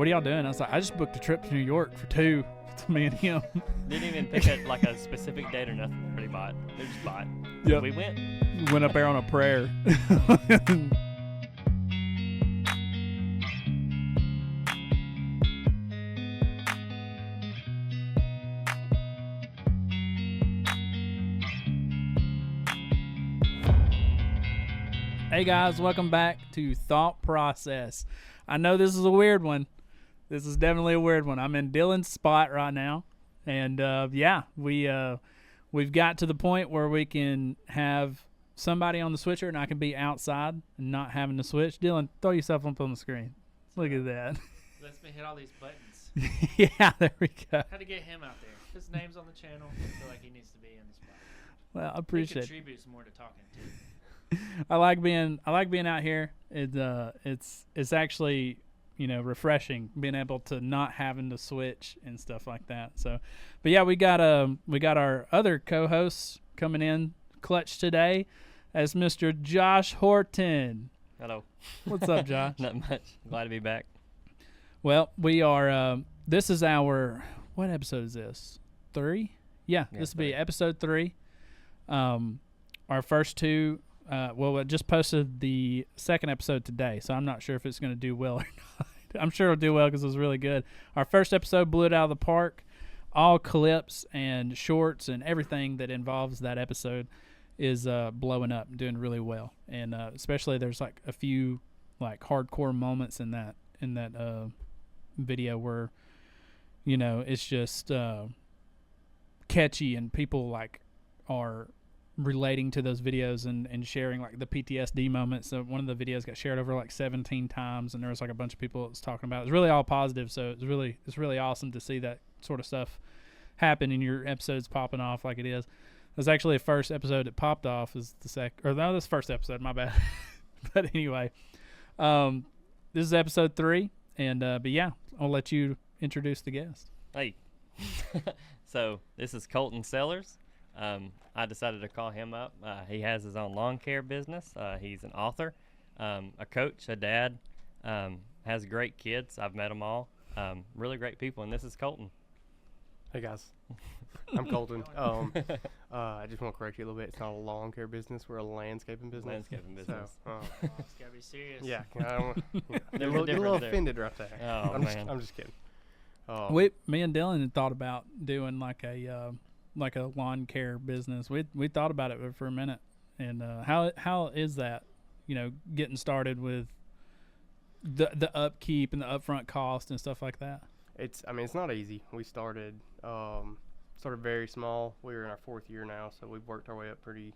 what are y'all doing? I was like, I just booked a trip to New York for 2. It's me and him. Didn't even pick a specific date or nothing. Pretty bought. They just bought. Yep. We went. Went up there on a prayer. Hey guys, welcome back to Thought Process. I know this is a weird one. This is definitely a weird one. I'm in Dylan's spot right now, and we've got to the point where we can have somebody on the switcher, and I can be outside and not having to switch. Dylan, throw yourself up on the screen. Look at that. Lets me hit all these buttons. Yeah, there we go. How to get him out there? His name's on the channel. I feel like he needs to be in the spot. Well, I He appreciate it. contributes more to talking to. I like being out here. It's actually, refreshing being able to not having to switch and stuff like that. So, but yeah, we got our other co-hosts coming in clutch today as Mr. Josh Horton. Hello. What's up, Josh? Not much. Glad to be back. Well, we are. This is our, what episode is this? 3? Yeah, this will be episode 3. Our first 2. I just posted the second episode today, so I'm not sure if it's going to do well or not. I'm sure it'll do well because it was really good. Our first episode blew it out of the park. All clips and shorts and everything that involves that episode is blowing up, doing really well. And especially there's like a few like hardcore moments in that video where, it's just catchy and people like are relating to those videos and sharing like the PTSD moments. So one of the videos got shared over like 17 times, and there was like a bunch of people that was talking about it. It was really all positive, so it's really awesome to see that sort of stuff happen in your episodes popping off like it is. It was actually the first episode that popped off is this first episode, my bad. But anyway, this is episode 3, and but yeah, I'll let you introduce the guest. Hey. So this is Kolton Sellers. I decided to call him up. He has his own lawn care business. He's an author, a coach, a dad, has great kids. I've met them all. Really great people, and this is Colton. Hey guys, I'm Colton. I just want to correct you a little bit. It's not a lawn care business. We're a landscaping business. Landscaping business. Oh, it's gotta be serious. Yeah, I don't, There's get a a little difference there. offended right there. Oh, man. I'm just kidding. Me and Dylan had thought about doing like a lawn care business. We thought about it for a minute. And how is that, getting started with the upkeep and the upfront cost and stuff like that? It's not easy. We started very small. We're in our 4th year now, so we've worked our way up pretty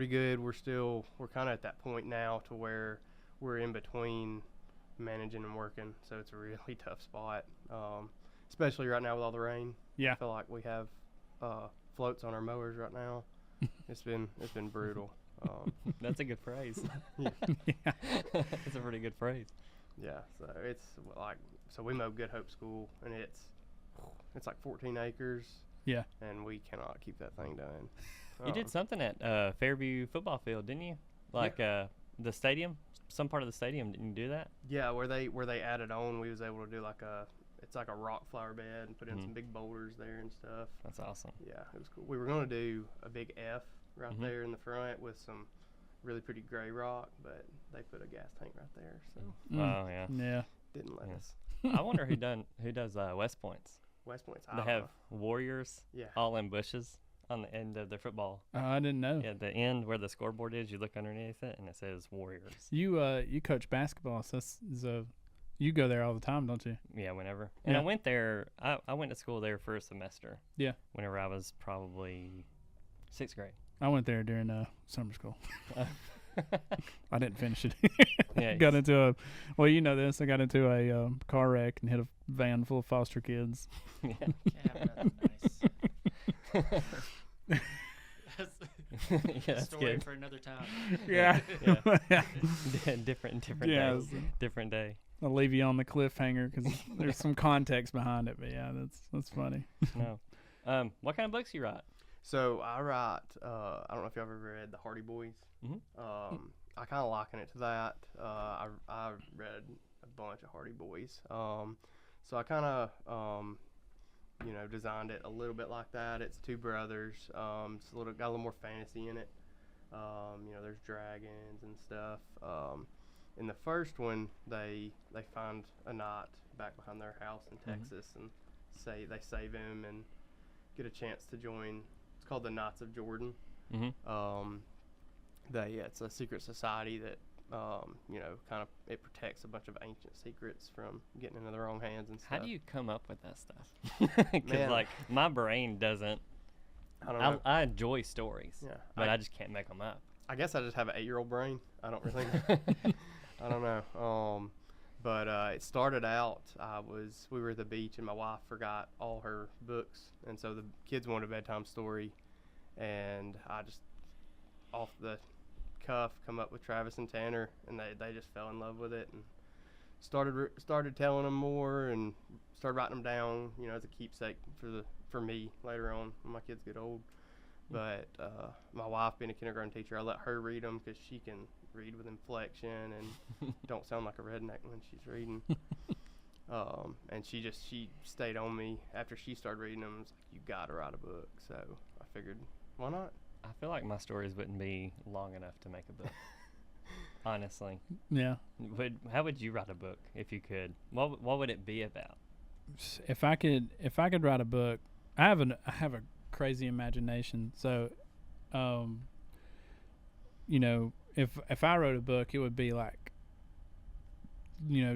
good. We're kind of at that point now to where we're in between managing and working, so it's a really tough spot, especially right now with all the rain. Yeah. I feel like we have floats on our mowers right now. It's been brutal. That's a good phrase. Yeah. That's a pretty good phrase. Yeah, so we mow Good Hope School, and it's like 14 acres. Yeah. And we cannot keep that thing done. You did something at Fairview football field, didn't you? Like the stadium, some part of the stadium. Didn't you do that? Yeah, where they added on, we was able to do it's like a rock flower bed and put in some big boulders there and stuff. That's awesome. Yeah, it was cool. We were going to do a big F right there in the front with some really pretty gray rock, but they put a gas tank right there, so Oh yeah. Yeah. didn't let us. I wonder who does West Points. West Point's They have warriors all in bushes on the end of their football. Oh, I didn't know. Yeah, the end where the scoreboard is, you look underneath it and it says warriors. You coach basketball, so you go there all the time, don't you? Yeah, whenever. And Yeah. I went there. I went to school there for a semester. Yeah. Whenever I was probably 6th grade. I went there during summer school. I didn't finish it. Yeah, Got into you know this. I got into a car wreck and hit a van full of foster kids. Yeah. Can't have nothing nice. Yeah, that's Story good. for another time. Yeah. Different Yeah, day. Different day. I'll leave you on the cliffhanger because there's some context behind it. But yeah, that's funny. No. What kind of books you write? So I write. I don't know if you ever read The Hardy Boys. Mhm. I kind of liken it to that. I read a bunch of Hardy Boys. So I kind of designed it a little bit like that. It's two brothers. It's got a little more fantasy in it. There's dragons and stuff. In the first one, they find a knight back behind their house in Texas, and they save him and get a chance to join. It's called the Knights of Jordan. It's a secret society that kind of it protects a bunch of ancient secrets from getting into the wrong hands and stuff. How do you come up with that stuff? Because like my brain doesn't. I don't know. I enjoy stories, but I just can't make them up. I guess I just have an 8-year-old brain. I don't really know. I don't know. But it started out, we were at the beach and my wife forgot all her books. And so the kids wanted a bedtime story. And I just, off the cuff, come up with Travis and Tanner. And they just fell in love with it and started telling them more and started writing them down, as a keepsake for me later on when my kids get old. But my wife, being a kindergarten teacher, I let her read them because she can read with inflection and don't sound like a redneck when she's reading. And she stayed on me after she started reading them. It's like, you got to write a book. So I figured, why not? I feel like my stories wouldn't be long enough to make a book. Honestly. Yeah. How would you write a book if you could? What would it be about? If I could write a book, I have a crazy imagination. So, if I wrote a book, it would be like,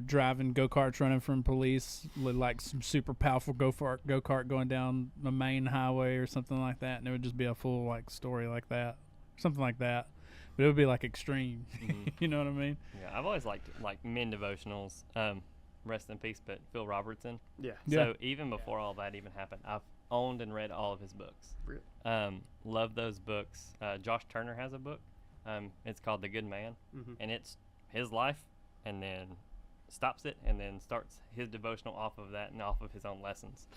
driving go-karts, running from police, with like some super powerful go-kart going down the main highway or something like that, and it would just be a full like story like that, something like that. But it would be like extreme. You know what I mean? Yeah, I've always liked like men devotionals. Rest in peace, but Phil Robertson. Yeah. So even before all that even happened, I've owned and read all of his books. Really? Love those books. Josh Turner has a book. It's called The Good Man, and it's his life, and then stops it, and then starts his devotional off of that and off of his own lessons.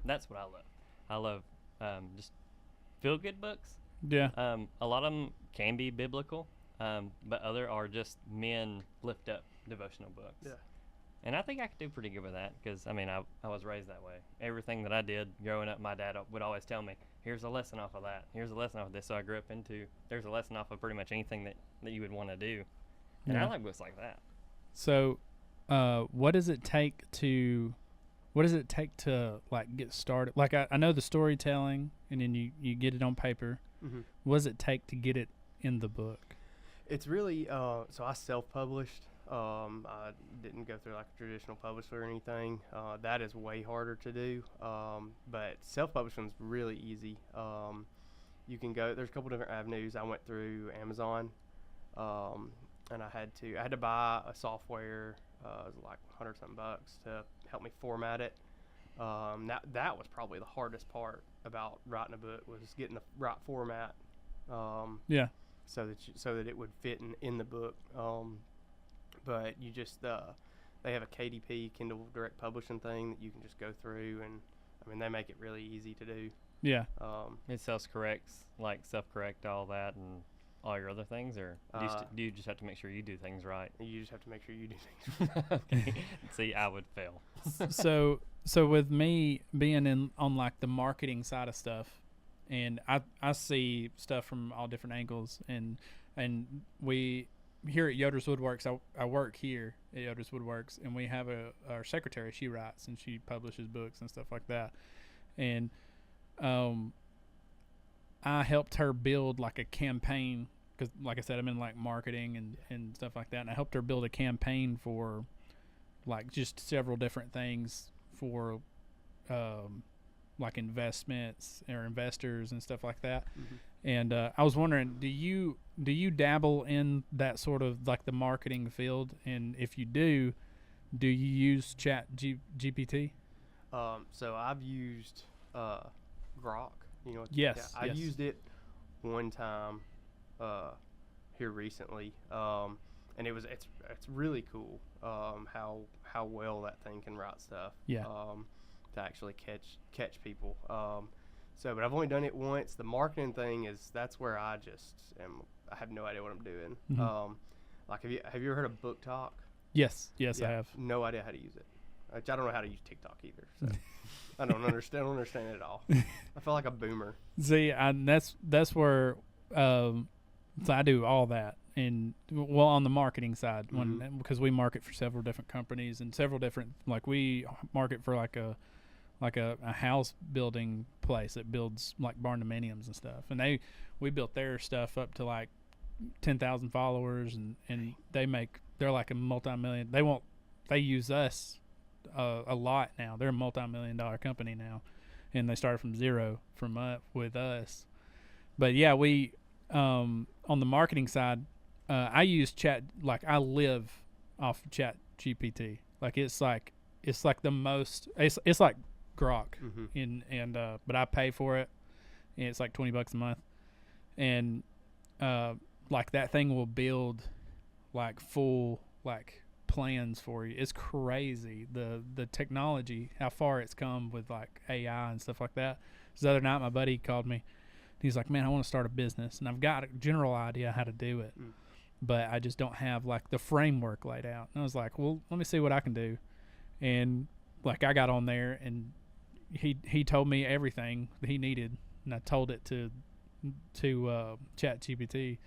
That's what I love. I love just feel-good books. Yeah. A lot of them can be biblical, but other are just men lift up devotional books. Yeah. And I think I could do pretty good with that because, I was raised that way. Everything that I did growing up, my dad would always tell me, here's a lesson off of that. Here's a lesson off of this. So I grew up into, there's a lesson off of pretty much anything that you would want to do. And I like books like that. So what does it take to like get started? Like I know the storytelling, and then you get it on paper. What does it take to get it in the book? It's really, so I self-published. I didn't go through like a traditional publisher or anything. That is way harder to do. But self-publishing is really easy. You can there's a couple different avenues. I went through Amazon, and I had to buy a software. It was like $100-something to help me format it. That was probably the hardest part about writing a book, was getting the right format. So that it would fit in the book. But you just they have a KDP, Kindle Direct Publishing thing that you can just go through, and they make it really easy to do. Yeah. It self-corrects, all that and all your other things, or do you just have to make sure you do things right? You just have to make sure you do things right. Okay. See, I would fail. So with me being on like the marketing side of stuff, and I see stuff from all different angles, and we here at Yoder's Woodworks, I work here at Yoder's Woodworks, and we have our secretary. She writes and she publishes books and stuff like that, and I helped her build like a campaign, because like I said, I'm in like marketing and stuff like that, and I helped her build a campaign for like just several different things for like investments or investors and stuff like that. And I was wondering, do you dabble in that sort of like the marketing field? And if you do you use Chat GPT? So I've used Grok. Yes. I used it one time here recently, and it's really cool how well that thing can write stuff. Yeah. To actually catch people. But I've only done it once. The marketing thing that's where I just I have no idea what I'm doing. Like have you ever heard of Book Talk? Yes, I Yeah, have. no idea how to use it. Which I don't know how to use TikTok either. So I don't understand it at all. I feel like a boomer. See, that's where so I do all that, and well, on the marketing side, because we market for several different companies and several different, like we market for like a house building place that builds like barn dominiums and stuff, and we built their stuff up to like 10,000 followers, and they're like a multi-million. They use us a lot now. They're a multi-million-dollar company now, and they started from zero with us. But yeah, we on the marketing side, I use chat. Like I live off of Chat GPT. Like it's like the most. It's like Grok, but I pay for it, and it's like $20 a month, and like that thing will build like full like plans for you. It's crazy the technology, how far it's come with like AI and stuff like that. The other night my buddy called me. He's like, man, I want to start a business, and I've got a general idea how to do it, but I just don't have like the framework laid out. And I was like, well, let me see what I can do. And like I got on there, and he told me everything that he needed, and I told it to Chat GPT.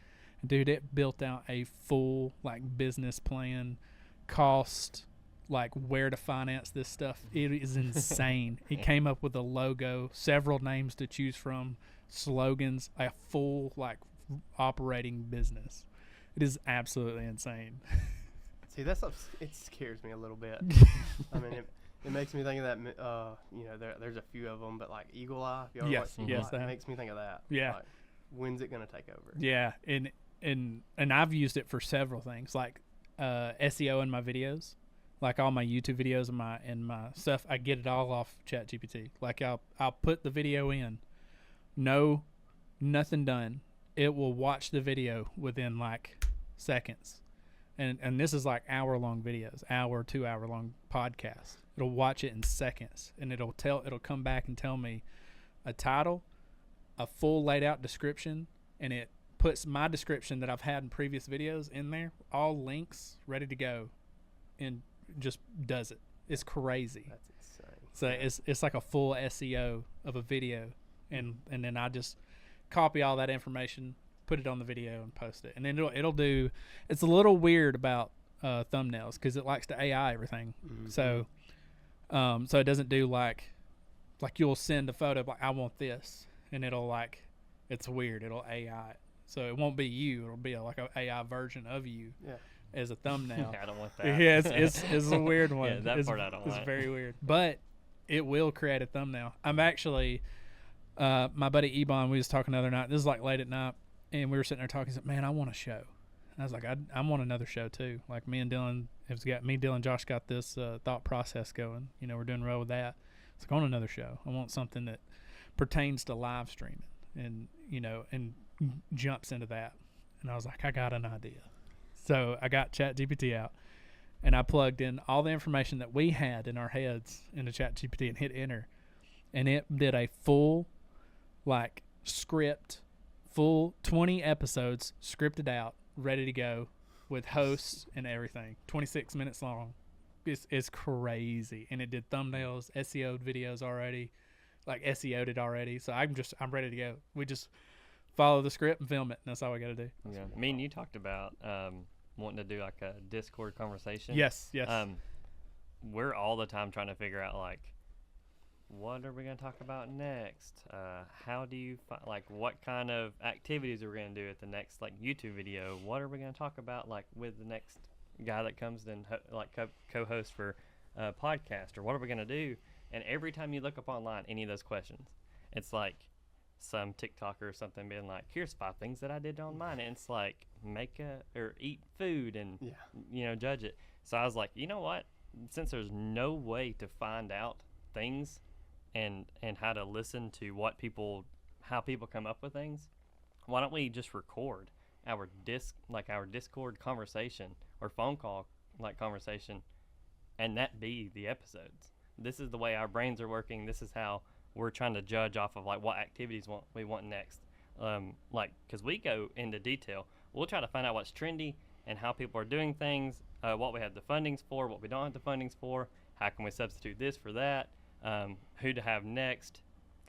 And dude, it built out a full like business plan, cost, like where to finance this stuff. It is insane. He came up with a logo, several names to choose from, slogans, a full like operating business. It is absolutely insane. See, that stuff, it scares me a little bit. I mean, it makes me think of that. There's a few of them, but like Eagle Eye. If y'all Yes, watch yes, Eagle Eye, it makes me think of that. Yeah. Like, when's it gonna take over? Yeah, and I've used it for several things, like SEO in my videos, like all my YouTube videos and my stuff. I get it all off ChatGPT. Like I'll put the video in, nothing done. It will watch the video within like seconds, and this is like hour-long videos, 2 hour long podcasts. It'll watch it in seconds, and it'll come back and tell me a title, a full laid out description, and it puts my description that I've had in previous videos in there, all links ready to go, and just does it. It's crazy. That's insane. So it's like a full SEO of a video, and then I just copy all that information, put it on the video, and post it. And then it'll do. It's a little weird about thumbnails because it likes to AI everything. So it doesn't do like you'll send a photo like I want this, and it'll like it's weird. It'll AI it. So it won't be you. It'll be like an AI version of you as a thumbnail. I don't want that. Yeah, it's a weird one. Yeah, that part I don't want. It's very weird. But it will create a thumbnail. I'm actually, my buddy Ebon, we was talking the other night. This is like late at night, and we were sitting there talking. He said, man, I want a show. And I was like, I want another show too. Like Dylan, Josh got this thought process going. You know, we're doing well with that. It's like, I want another show. I want something that pertains to live streaming and, you know, and jumps into that. And I was like, I got an idea. So I got ChatGPT out, and I plugged in all the information that we had in our heads into ChatGPT and hit enter. And it did a full, like, script, full 20 episodes scripted out, ready to go with hosts and everything. 26 minutes long. It's crazy. And it did thumbnails, SEO'd videos already, like SEO'd it already. So I'm ready to go. We just follow the script and film it, and that's all we got to do. Yeah. Me and you talked about wanting to do like a Discord conversation. Yes. We're all the time trying to figure out like, what are we going to talk about next? How do you like what kind of activities are we going to do at the next like YouTube video? What are we going to talk about like with the next guy that comes in like co-host for a podcast, or what are we going to do? And every time you look up online any of those questions, it's like some TikToker or something being like, here's 5 things that I did on mine, and it's like eat food and you know, judge it. So I was like, you know what, since there's no way to find out things and how to listen to how people come up with things, why don't we just record our Discord conversation or phone call like conversation, and that be the episodes. This is the way our brains are working. This is how we're trying to judge off of like what activities we want next. Like, because we go into detail, we'll try to find out what's trendy, and how people are doing things, what we have the fundings for, what we don't have the fundings for, how can we substitute this for that, who to have next,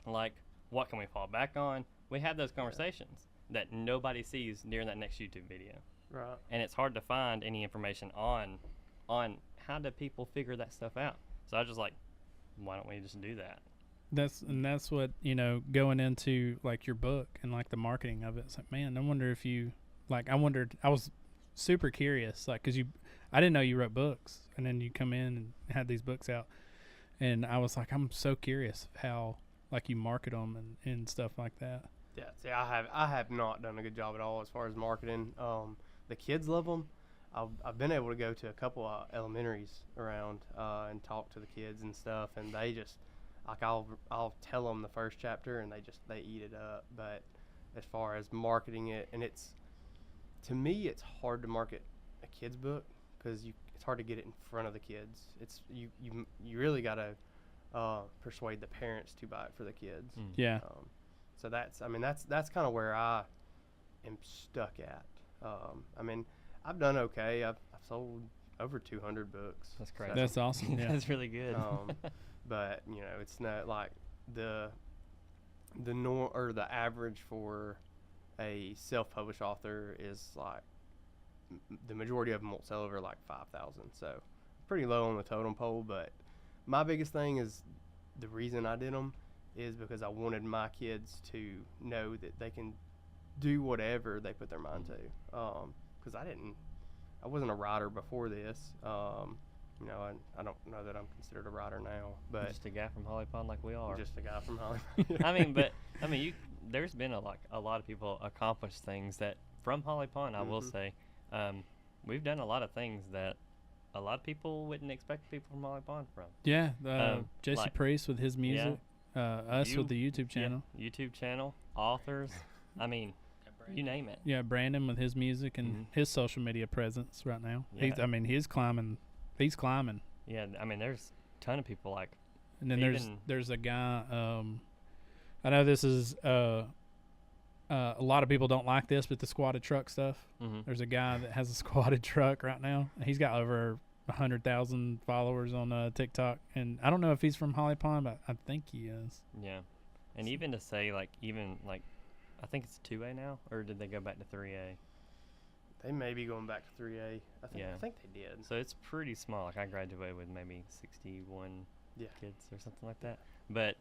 like what can we fall back on. We have those conversations that nobody sees during that next YouTube video. Right. And it's hard to find any information on how do people figure that stuff out. So I was just like, why don't we just do that? That's what, going into like your book and like the marketing of it. It's like, man, I wonder if you I was super curious, like, cause I didn't know you wrote books, and then you come in and had these books out, and I was like, I'm so curious how like you market them and stuff like that. Yeah, see, I have not done a good job at all as far as marketing. The kids love them. I've been able to go to a couple of elementaries around and talk to the kids and stuff, and they just like I'll tell them the first chapter and they eat it up. But as far as marketing it, and to me it's hard to market a kid's book because it's hard to get it in front of the kids. It's you really gotta persuade the parents to buy it for the kids. Yeah. So that's kind of where I am stuck at. I've done okay. I've sold over 200 books. That's crazy. That's awesome. Yeah. That's really good. But it's not like the average for a self-published author is like the majority of them won't sell over like 5,000. So pretty low on the totem pole. But my biggest thing is the reason I did them is because I wanted my kids to know that they can do whatever they put their mind to. Because I wasn't a writer before this. I don't know that I'm considered a writer now, but Just a guy from Holly Pond like we are. just a guy from Hollywood. There's been a lot of people accomplish things that from Holly Pond. I will say, we've done a lot of things that a lot of people wouldn't expect people from Holly Pond from. Yeah. Jesse Priest with his music. Us with the YouTube channel. Yeah, YouTube channel, authors. You name it. Yeah, Brandon with his music and his social media presence right now. Yeah. He's climbing. He's climbing. Yeah, there's a ton of people like. And then there's a guy. I know this is a lot of people don't like this, but the squatted truck stuff. There's a guy that has a squatted truck right now. He's got over 100,000 followers on TikTok, and I don't know if he's from Holly Pond, but I think he is. Yeah, and even to say I think it's 2A now, or did they go back to 3A? They may be going back to 3A. I think they did. So it's pretty small. Like I graduated with maybe 61 kids or something like that. But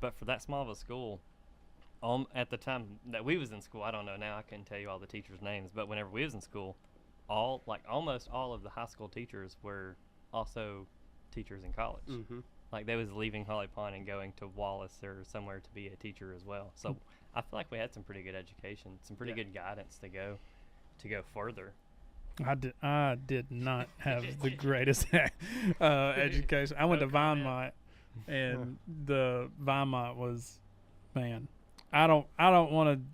for that small of a school, at the time that we was in school, I don't know now. I couldn't tell you all the teachers' names, but whenever we was in school, almost all of the high school teachers were also teachers in college. Like they was leaving Holly Pond and going to Wallace or somewhere to be a teacher as well. So I feel like we had some pretty good education, some pretty good guidance to go further. I did not have the greatest education. I went to Vinemont, and the Vinemont was, man. I don't want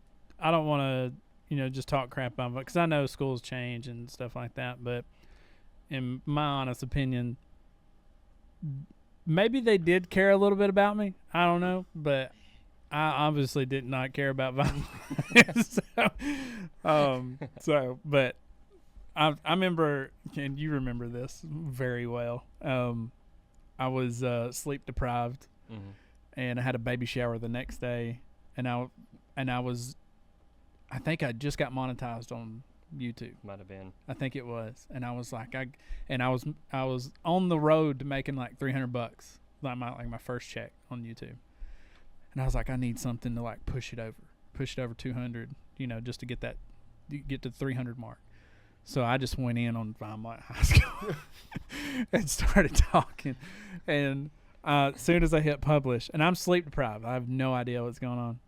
to just talk crap about it because I know schools change and stuff like that. But in my honest opinion, maybe they did care a little bit about me. I don't know, but I obviously did not care about Vinemont. But I remember, and you remember this very well. I was sleep deprived, and I had a baby shower the next day, and I think I just got monetized on YouTube. Might have been. I think it was, and I was like, I was on the road to making like $300, like my first check on YouTube, and I was like, I need something to like push it over 200, just to get to 300 mark. So I just went in on Vinemont High School and started talking, and as soon as I hit publish, and I'm sleep deprived, I have no idea what's going on,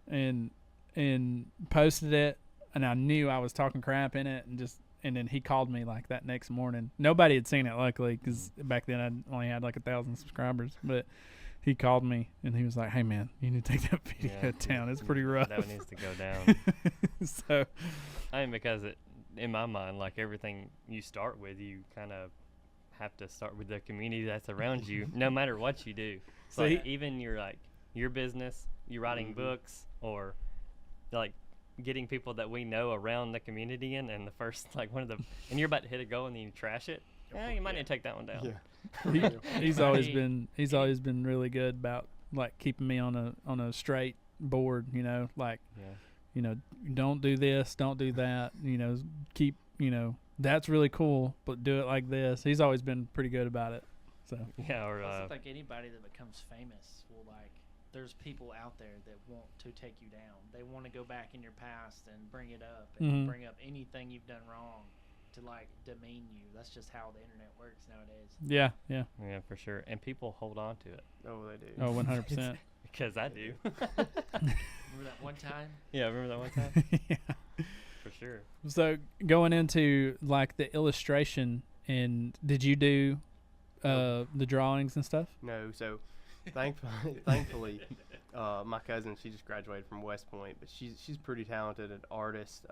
and posted it, and I knew I was talking crap in it, and then he called me like that next morning. Nobody had seen it, luckily, because back then I only had like 1,000 subscribers. But he called me and he was like, "Hey man, you need to take that video down. It's pretty rough. That one needs to go down." So, because in my mind, like everything you start with, you kind of have to start with the community that's around you, no matter what you do. So even your business, you writing books, or like getting people that we know around the community in, and the first like one of the, and you're about to hit a goal and then you trash it. You might need to take that one down. Yeah. He's always been really good about like keeping me on a straight board, you know, like you know, don't do this, don't do that, you know, keep, you know, that's really cool, but do it like this. He's always been pretty good about it. So Yeah, or I think anybody that becomes famous will like. There's people out there that want to take you down. They want to go back in your past and bring it up and bring up anything you've done wrong to like demean you. That's just how the internet works nowadays. yeah, yeah, for sure. And people hold on to it. Oh, they do. oh, 100%. Because I do. Remember that one time? Yeah, remember that one time? Yeah. For sure. So going into like the illustration, and did you do the drawings and stuff? No, so thankfully, my cousin, she just graduated from West Point, but she's pretty talented an artist.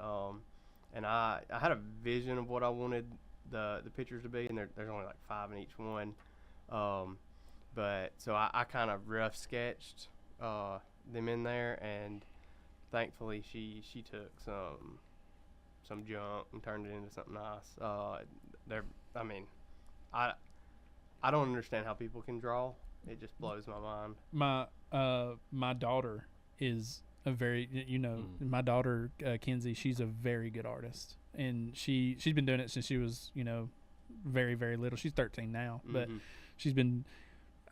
And I had a vision of what I wanted the pictures to be, and there's only like 5 in each one. But so I kind of rough sketched them in there, and thankfully she took some junk and turned it into something nice. I mean, I don't understand how people can draw. It just blows my mind. My daughter is a very, you know, my daughter Kenzie, she's a very good artist, and she's been doing it since she was, you know, very, very little. She's 13 now, but she's been,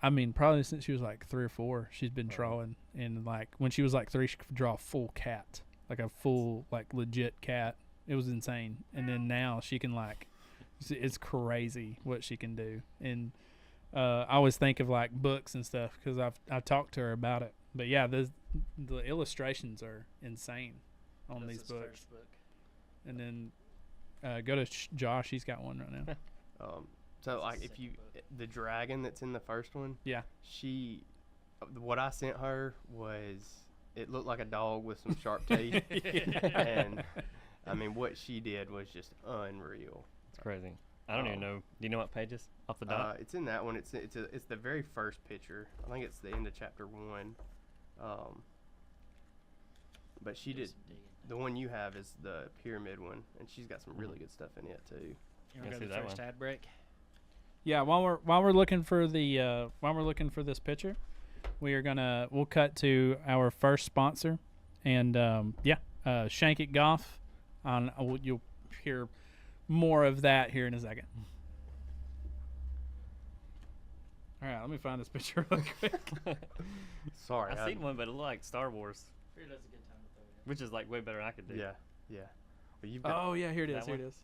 I mean, probably since she was like 3 or 4, she's been drawing. And like when she was like 3, she could draw a full cat, like a full like legit cat. It was insane. And then now she can like, it's crazy what she can do. And I always think of like books and stuff because I've talked to her about it. But yeah, the illustrations are insane on these books. First book. And then go to Josh. He's got one right now. So like if you the dragon that's in the first one, yeah, what I sent her was it looked like a dog with some sharp teeth, and I mean what she did was just unreal. It's crazy. I don't even know. Do you know what pages off the dot? It's in that one. It's the very first picture. I think it's the end of chapter 1. But she did the one you have is the pyramid one, and she's got some really good stuff in it too. You want to go to the first ad break? Yeah, while we're looking for this picture, we'll cut to our first sponsor, and Shank It Golf. You'll hear more of that here in a second. All right, let me find this picture real quick. Sorry, I seen one, but it looked like Star Wars, Here, that's a good time to throw it in. which is like way better than I could do. Yeah. Well, you've got, Oh yeah, here it That is. Here it one? is.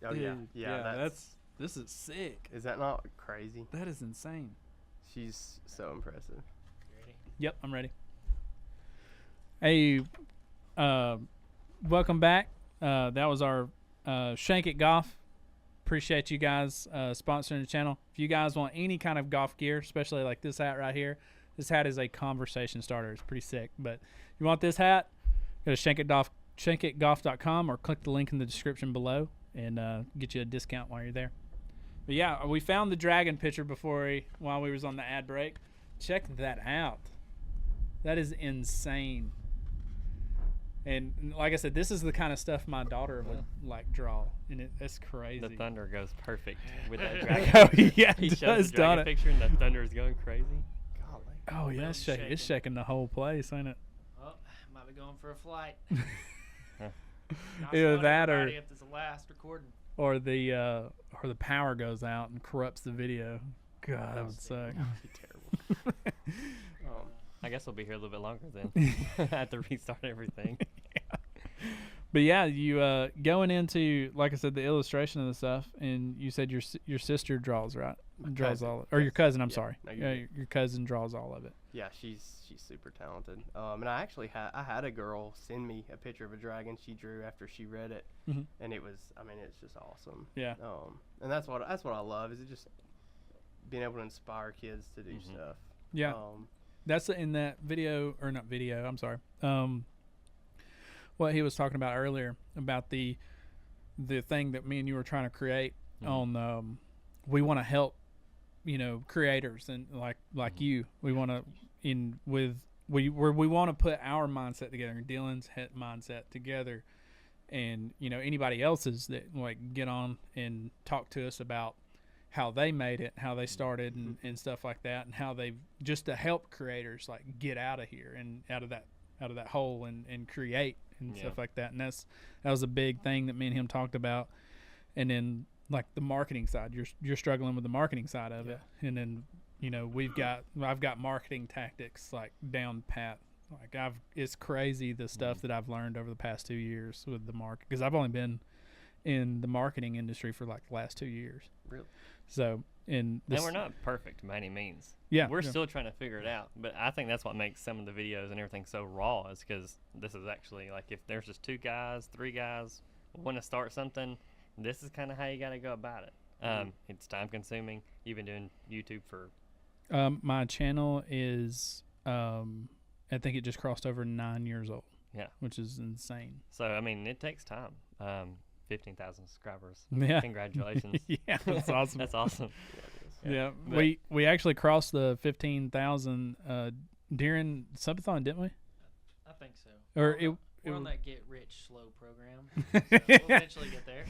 oh Dude, yeah. This is sick. Is that not crazy? That is insane. She's so impressive. You ready? Yep, I'm ready. Hey, welcome back. That was our Shank It Golf. Appreciate you guys sponsoring the channel. If you guys want any kind of golf gear, especially like this hat right here, this hat is a conversation starter. It's pretty sick. But if you want this hat, go to shankitgolf.com or click the link in the description below and get you a discount while you're there. But yeah, we found the dragon picture while we was on the ad break. Check that out. That is insane. And like I said, this is the kind of stuff my daughter would like draw, and it's crazy. The thunder goes perfect with that dragon. Oh yeah, He it shows does, the don't dragon it? picture, and the thunder is going crazy. Golly. Oh yeah, it's shaking the whole place, ain't it? Oh, might be going for a flight. Either that or if it's the last recording. the power goes out and corrupts the video. God, that would suck. Terrible. I guess we'll be here a little bit longer then. I have to restart everything. But yeah, you going into, like I said, the illustration of the stuff, and you said your sister draws, right? Draws cousin. all, or your cousin. I'm Yeah. sorry. No, Yeah, your cousin draws all of it. Yeah, she's super talented. And I actually had a girl send me a picture of a dragon she drew after she read it, and it was, I mean, it's just awesome. Yeah. And that's what I love, is it just being able to inspire kids to do stuff. Yeah. That's in that video, or not video. I'm sorry. What he was talking about earlier about the thing that me and you were trying to create on. We want to help, creators and like you. We want to with we want to put our mindset together, Dylan's mindset together, and anybody else's that like get on and talk to us about how they made it, how they started, and stuff like that, and how they just to help creators like get out of here and out of that hole and create and stuff like that. And that was a big thing that me and him talked about. And then like the marketing side, you're struggling with the marketing side of it, and then I've got marketing tactics like down pat. Like it's crazy the stuff that I've learned over the past 2 years with the market, because I've only been in the marketing industry for like the last 2 years. Really? So and we're not perfect by any means. Yeah, we're still trying to figure it out. But I think that's what makes some of the videos and everything so raw, is because this is actually like, if there's just 2 guys, 3 guys want to start something, this is kind of how you got to go about it. It's time consuming. You've been doing YouTube for my channel is I think it just crossed over 9 years old. Yeah, which is insane. So I mean, it takes time. 15,000 subscribers. Yeah, congratulations. Yeah, that's awesome. That's awesome. Yeah, we actually crossed the 15,000 during Subathon, didn't we? I think so. Or we're on that get rich slow program. So we'll eventually get there.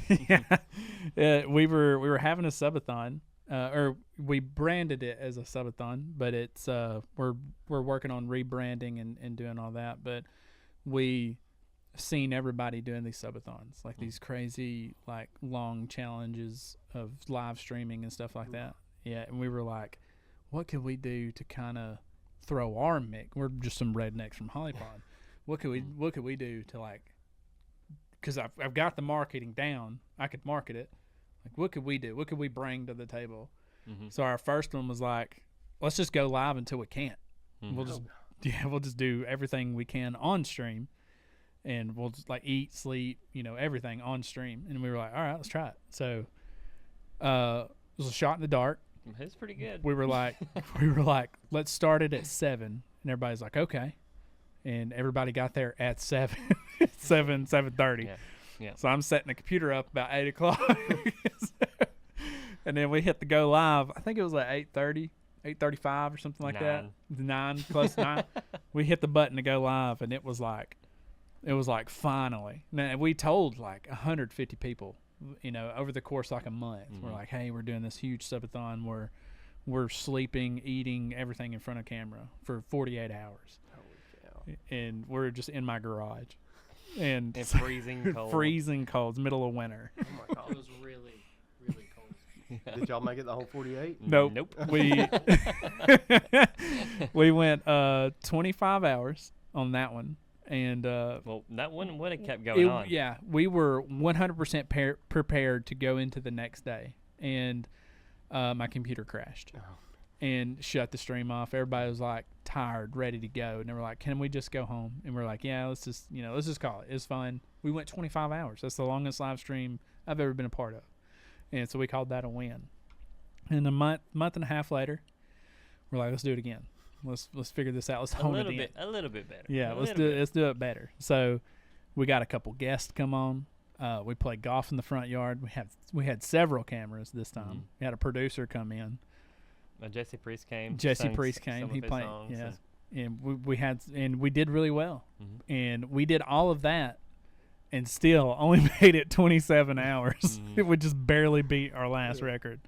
Yeah, we were having a subathon, or we branded it as a subathon, but it's we're working on rebranding and doing all that. But we seen everybody doing these subathons, like these crazy like long challenges of live streaming and stuff like that. Yeah, and we were like, what could we do to kind of throw our mix? We're just some rednecks from Holly Pond. What could we do to like, because I've got the marketing down, I could market it. Like, what could we do? What could we bring to the table? So our first one was like, let's just go live until we can't. We'll just do everything we can on stream, and we'll just like eat, sleep, everything on stream. And we were like, all right, let's try it. So it was a shot in the dark. It's pretty good. We were like, let's start it at 7, and everybody's like, okay. And everybody got there at 7:30. Yeah. So I'm setting the computer up about 8 o'clock. And then we hit the go live. I think it was like 8:30, 8:35 or something like that. 9, close to 9. We hit the button to go live, and it was like finally. Now, we told like 150 people, over the course of like a month. We're like, hey, we're doing this huge subathon where we're sleeping, eating, everything in front of camera for 48 hours. And we're just in my garage, and freezing cold. Freezing cold, it's middle of winter. Oh my God, it was really, really cold. Did y'all make it the whole 48? Nope. We went 25 hours on that one, and well, that one would have kept going on. Yeah, we were 100% prepared to go into the next day, and my computer crashed. And shut the stream off. Everybody was like tired, ready to go, and they were like, "Can we just go home?" And we're like, "Yeah, let's just call it. It's fun." We went 25 hours. That's the longest live stream I've ever been a part of, and so we called that a win. And a month and a half later, we're like, "Let's do it again. Let's figure this out. Let's hone it in a little bit better. Yeah, let's do it better." So we got a couple guests come on. We played golf in the front yard. We had several cameras this time. We had a producer come in. Jesse Priest came. He played. Yeah, and we did really well. And we did all of that, and still only made it 27 hours. It would just barely beat our last record.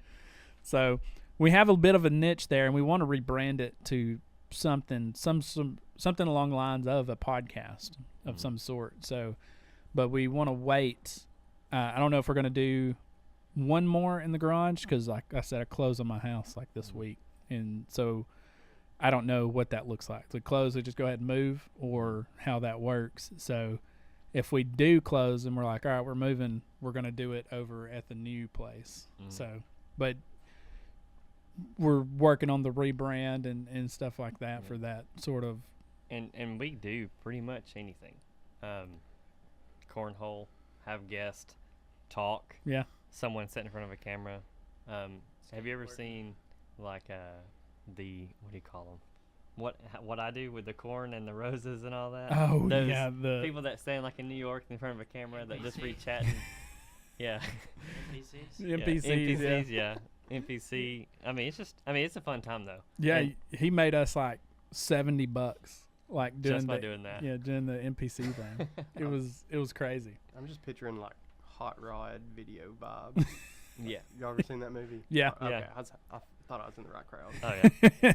So we have a bit of a niche there, and we want to rebrand it to something along the lines of a podcast of some sort. So, but we want to wait. I don't know if we're going to do one more in the garage, because like I said, I close on my house like this week, and so I don't know what that looks like. To close, we just go ahead and move, or how that works. So if we do close and we're like, all right, we're moving, we're going to do it over at the new place. So, but we're working on the rebrand and stuff like that for that sort of. And we do pretty much anything. Cornhole, have guests, talk. Yeah. Someone sitting in front of a camera. Have you ever seen like what do you call them? What I do with the corn and the roses and all that? Oh, those yeah, the people that stand like in New York in front of a camera that just be chatting. Yeah. NPCs. Yeah. NPC. I mean, it's a fun time though. Yeah, he made us like $70 like just by doing that. Yeah, doing the NPC thing. It was crazy. I'm just picturing like hot rod video vibes. Yeah. You ever seen that movie? Yeah. Okay. Yeah. I thought I was in the right crowd. Oh yeah.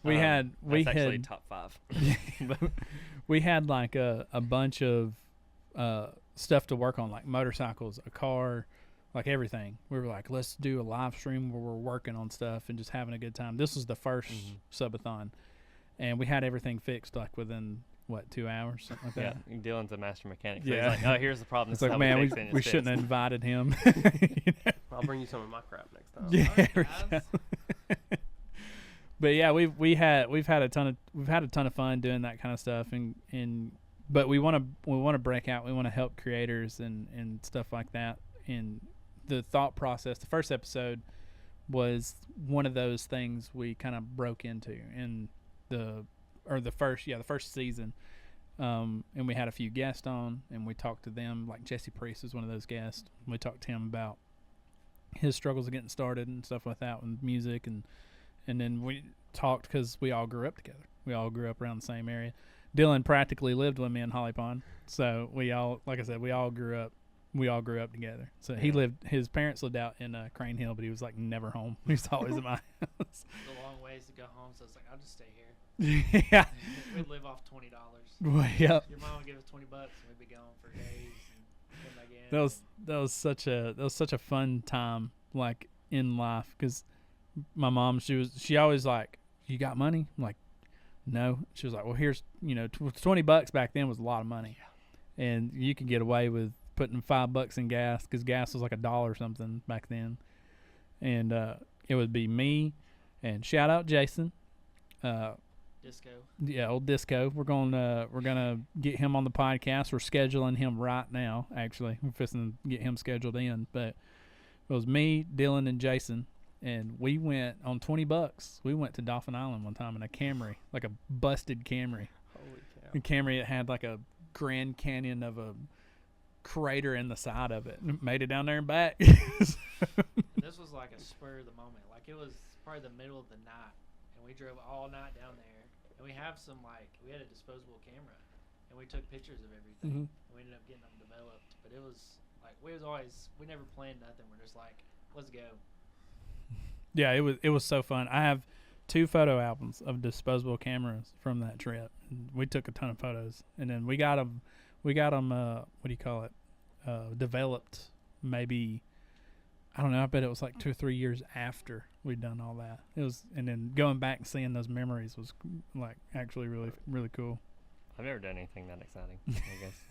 we That's actually had top 5. we had like a bunch of stuff to work on, like motorcycles, a car, like everything. We were like, let's do a live stream where we're working on stuff and just having a good time. This was the first subathon, and we had everything fixed like within 2 hours, something like that. Yeah, Dylan's a master mechanic. So Yeah. he's like, oh, here's the problem. It's This is like, how man, fix it, and we it's shouldn't have fixed. invited him. I'll bring you some of my crap next time. Yeah. Alright, there we guys. go. But yeah, we've had a ton of fun doing that kind of stuff, but we want to break out. We want to help creators and stuff like that. And the thought process, the first episode was one of those things we kind of broke into in the first season. And we had a few guests on, and we talked to them. Like Jesse Priest was one of those guests. We talked to him about his struggles of getting started and stuff like that with music, and then we talked because we all grew up together. We all grew up around the same area. Dylan practically lived with me in Holly Pond, so we all, like I said, we all grew up together. So his parents lived out in Crane Hill, but he was like never home. He was always at my house. It's a long ways to go home, so it's like, I'll just stay here. Yeah. We'd live off $20. Well, yeah. Your mom would give us $20, and we'd be gone for days and come back in. That was such a fun time, like in life, because my mom, she always like, you got money? I'm like, no. She was like, well, here's, $20 back then was a lot of money, and you could get away with putting $5 in gas, because gas was like $1 or something back then, and it would be me, and shout out Jason, Disco. yeah, old Disco. We're gonna get him on the podcast. We're scheduling him right now. Actually, we're fixing to get him scheduled in. But it was me, Dylan, and Jason, and we went on $20. We went to Dauphin Island one time in a Camry, like a busted Camry. Holy cow. A Camry that had like a Grand Canyon of a crater in the side of it. And made it down there and back. This was like a spur of the moment. Like, it was probably the middle of the night, and we drove all night down there. And we have we had a disposable camera, and we took pictures of everything. And we ended up getting them developed. But it was like, we never planned nothing. We're just like, let's go. Yeah, it was so fun. I have 2 photo albums of disposable cameras from that trip. And we took a ton of photos, and then we got them. Developed maybe, I don't know. I bet it was like 2 or 3 years after we'd done all that. And then going back and seeing those memories was like actually really, really cool. I've never done anything that exciting, I guess.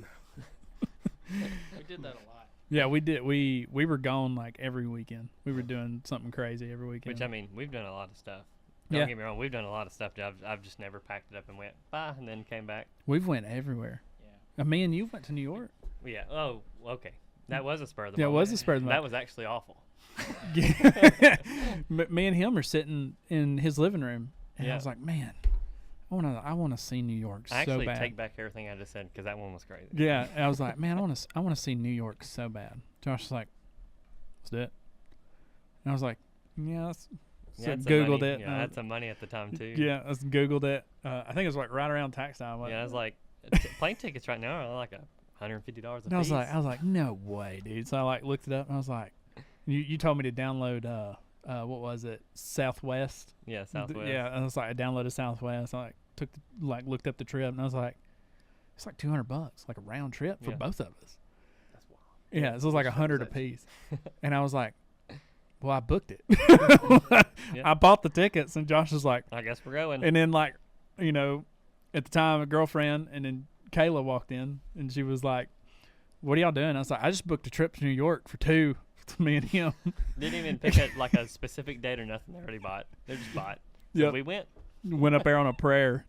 We did that a lot. Yeah, we did. We were gone like every weekend. We were doing something crazy every weekend. Which, I mean, we've done a lot of stuff. Don't get me wrong, we've done a lot of stuff. I've just never packed it up and went, bye, and then came back. We've went everywhere. Yeah. Me and you went to New York. Yeah. Oh, okay. That was a spur of the Yeah, it moment. was a spur of the That moment. was actually awful. Me and him are sitting in his living room, and I Yeah. was like, man, I want to see New York I so actually bad. take back everything I just said because that one was crazy. Yeah, and I was like, man, I want to see New York so bad. Josh was like, let's do it. And I was like, yeah, let's. Yeah, So had some Googled money. it. Yeah, I had some money at the time too. Yeah, let's Googled it. I think it was like right around tax time. Yeah, I was like, plane tickets right now are like $150 a piece. And I was like, no way, dude. So I like looked it up, and I was like, you told me to download what was it, Southwest? Yeah, Southwest. Yeah, and I was like, I downloaded Southwest. I looked up the trip, and I was like, it's like $200, like a round trip for both of us. That's wild. Yeah, so it was like Which $100 was a that piece, and I was like, well, I booked it. Yeah. I bought the tickets, and Josh was like, I guess we're going. and then like, at the time, a girlfriend, and then Kayla walked in, and she was like, what are y'all doing? I was like, I just booked a trip to New York for 2, to me and him. Didn't even pick like a specific date or nothing. They already bought. They just bought. So Yep. we went. Went up there on a prayer,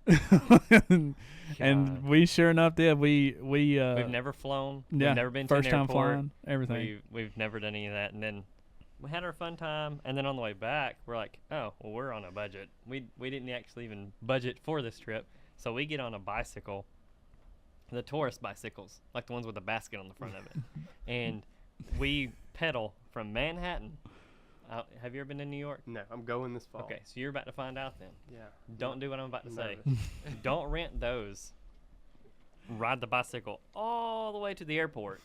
and God. we sure enough did. We've never flown. yeah, We've never been first to an time airport. flying, everything. We've never done any of that. And then we had our fun time. And then on the way back, we're like, oh, well, we're on a budget. We didn't actually even budget for this trip. So we get on a bicycle, the tourist bicycles, like the ones with the basket on the front of it. And we pedal from Manhattan Have you ever been to New York? No, I'm going this fall. Okay, so you're about to find out then. Yeah. Don't do what I'm about to say. Nervous. Don't rent those. Ride the bicycle all the way to the airport,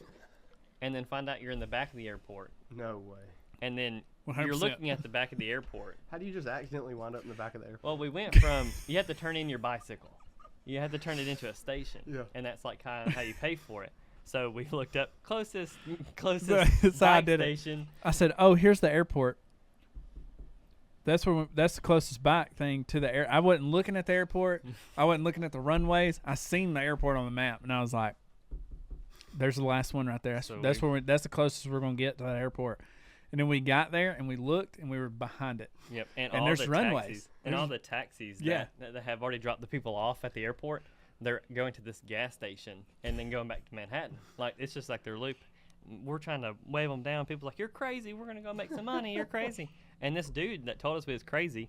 and then find out you're in the back of the airport. No way. And then 100%. you're looking at the back of the airport. How do you just accidentally wind up in the back of the airport? Well, we went from you have to turn in your bicycle. You have to turn it into a station. Yeah. And that's like kind of how you pay for it. So we looked up closest That's how I bike did it. station. I said, "Oh, here's the airport." That's that's the closest bike thing to the air. I wasn't looking at the airport. I wasn't looking at the runways. I seen the airport on the map, and I was like, "There's the last one right there. That's the closest we're gonna get to that airport." And then we got there and we looked and we were behind it. Yep. And all there's the runways. Taxis, and all the taxis Yeah. that have already dropped the people off at the airport, they're going to this gas station and then going back to Manhattan. Like, it's just like their loop. We're trying to wave them down. People are like, "You're crazy. We're going to go make some money. You're crazy." And this dude that told us we was crazy,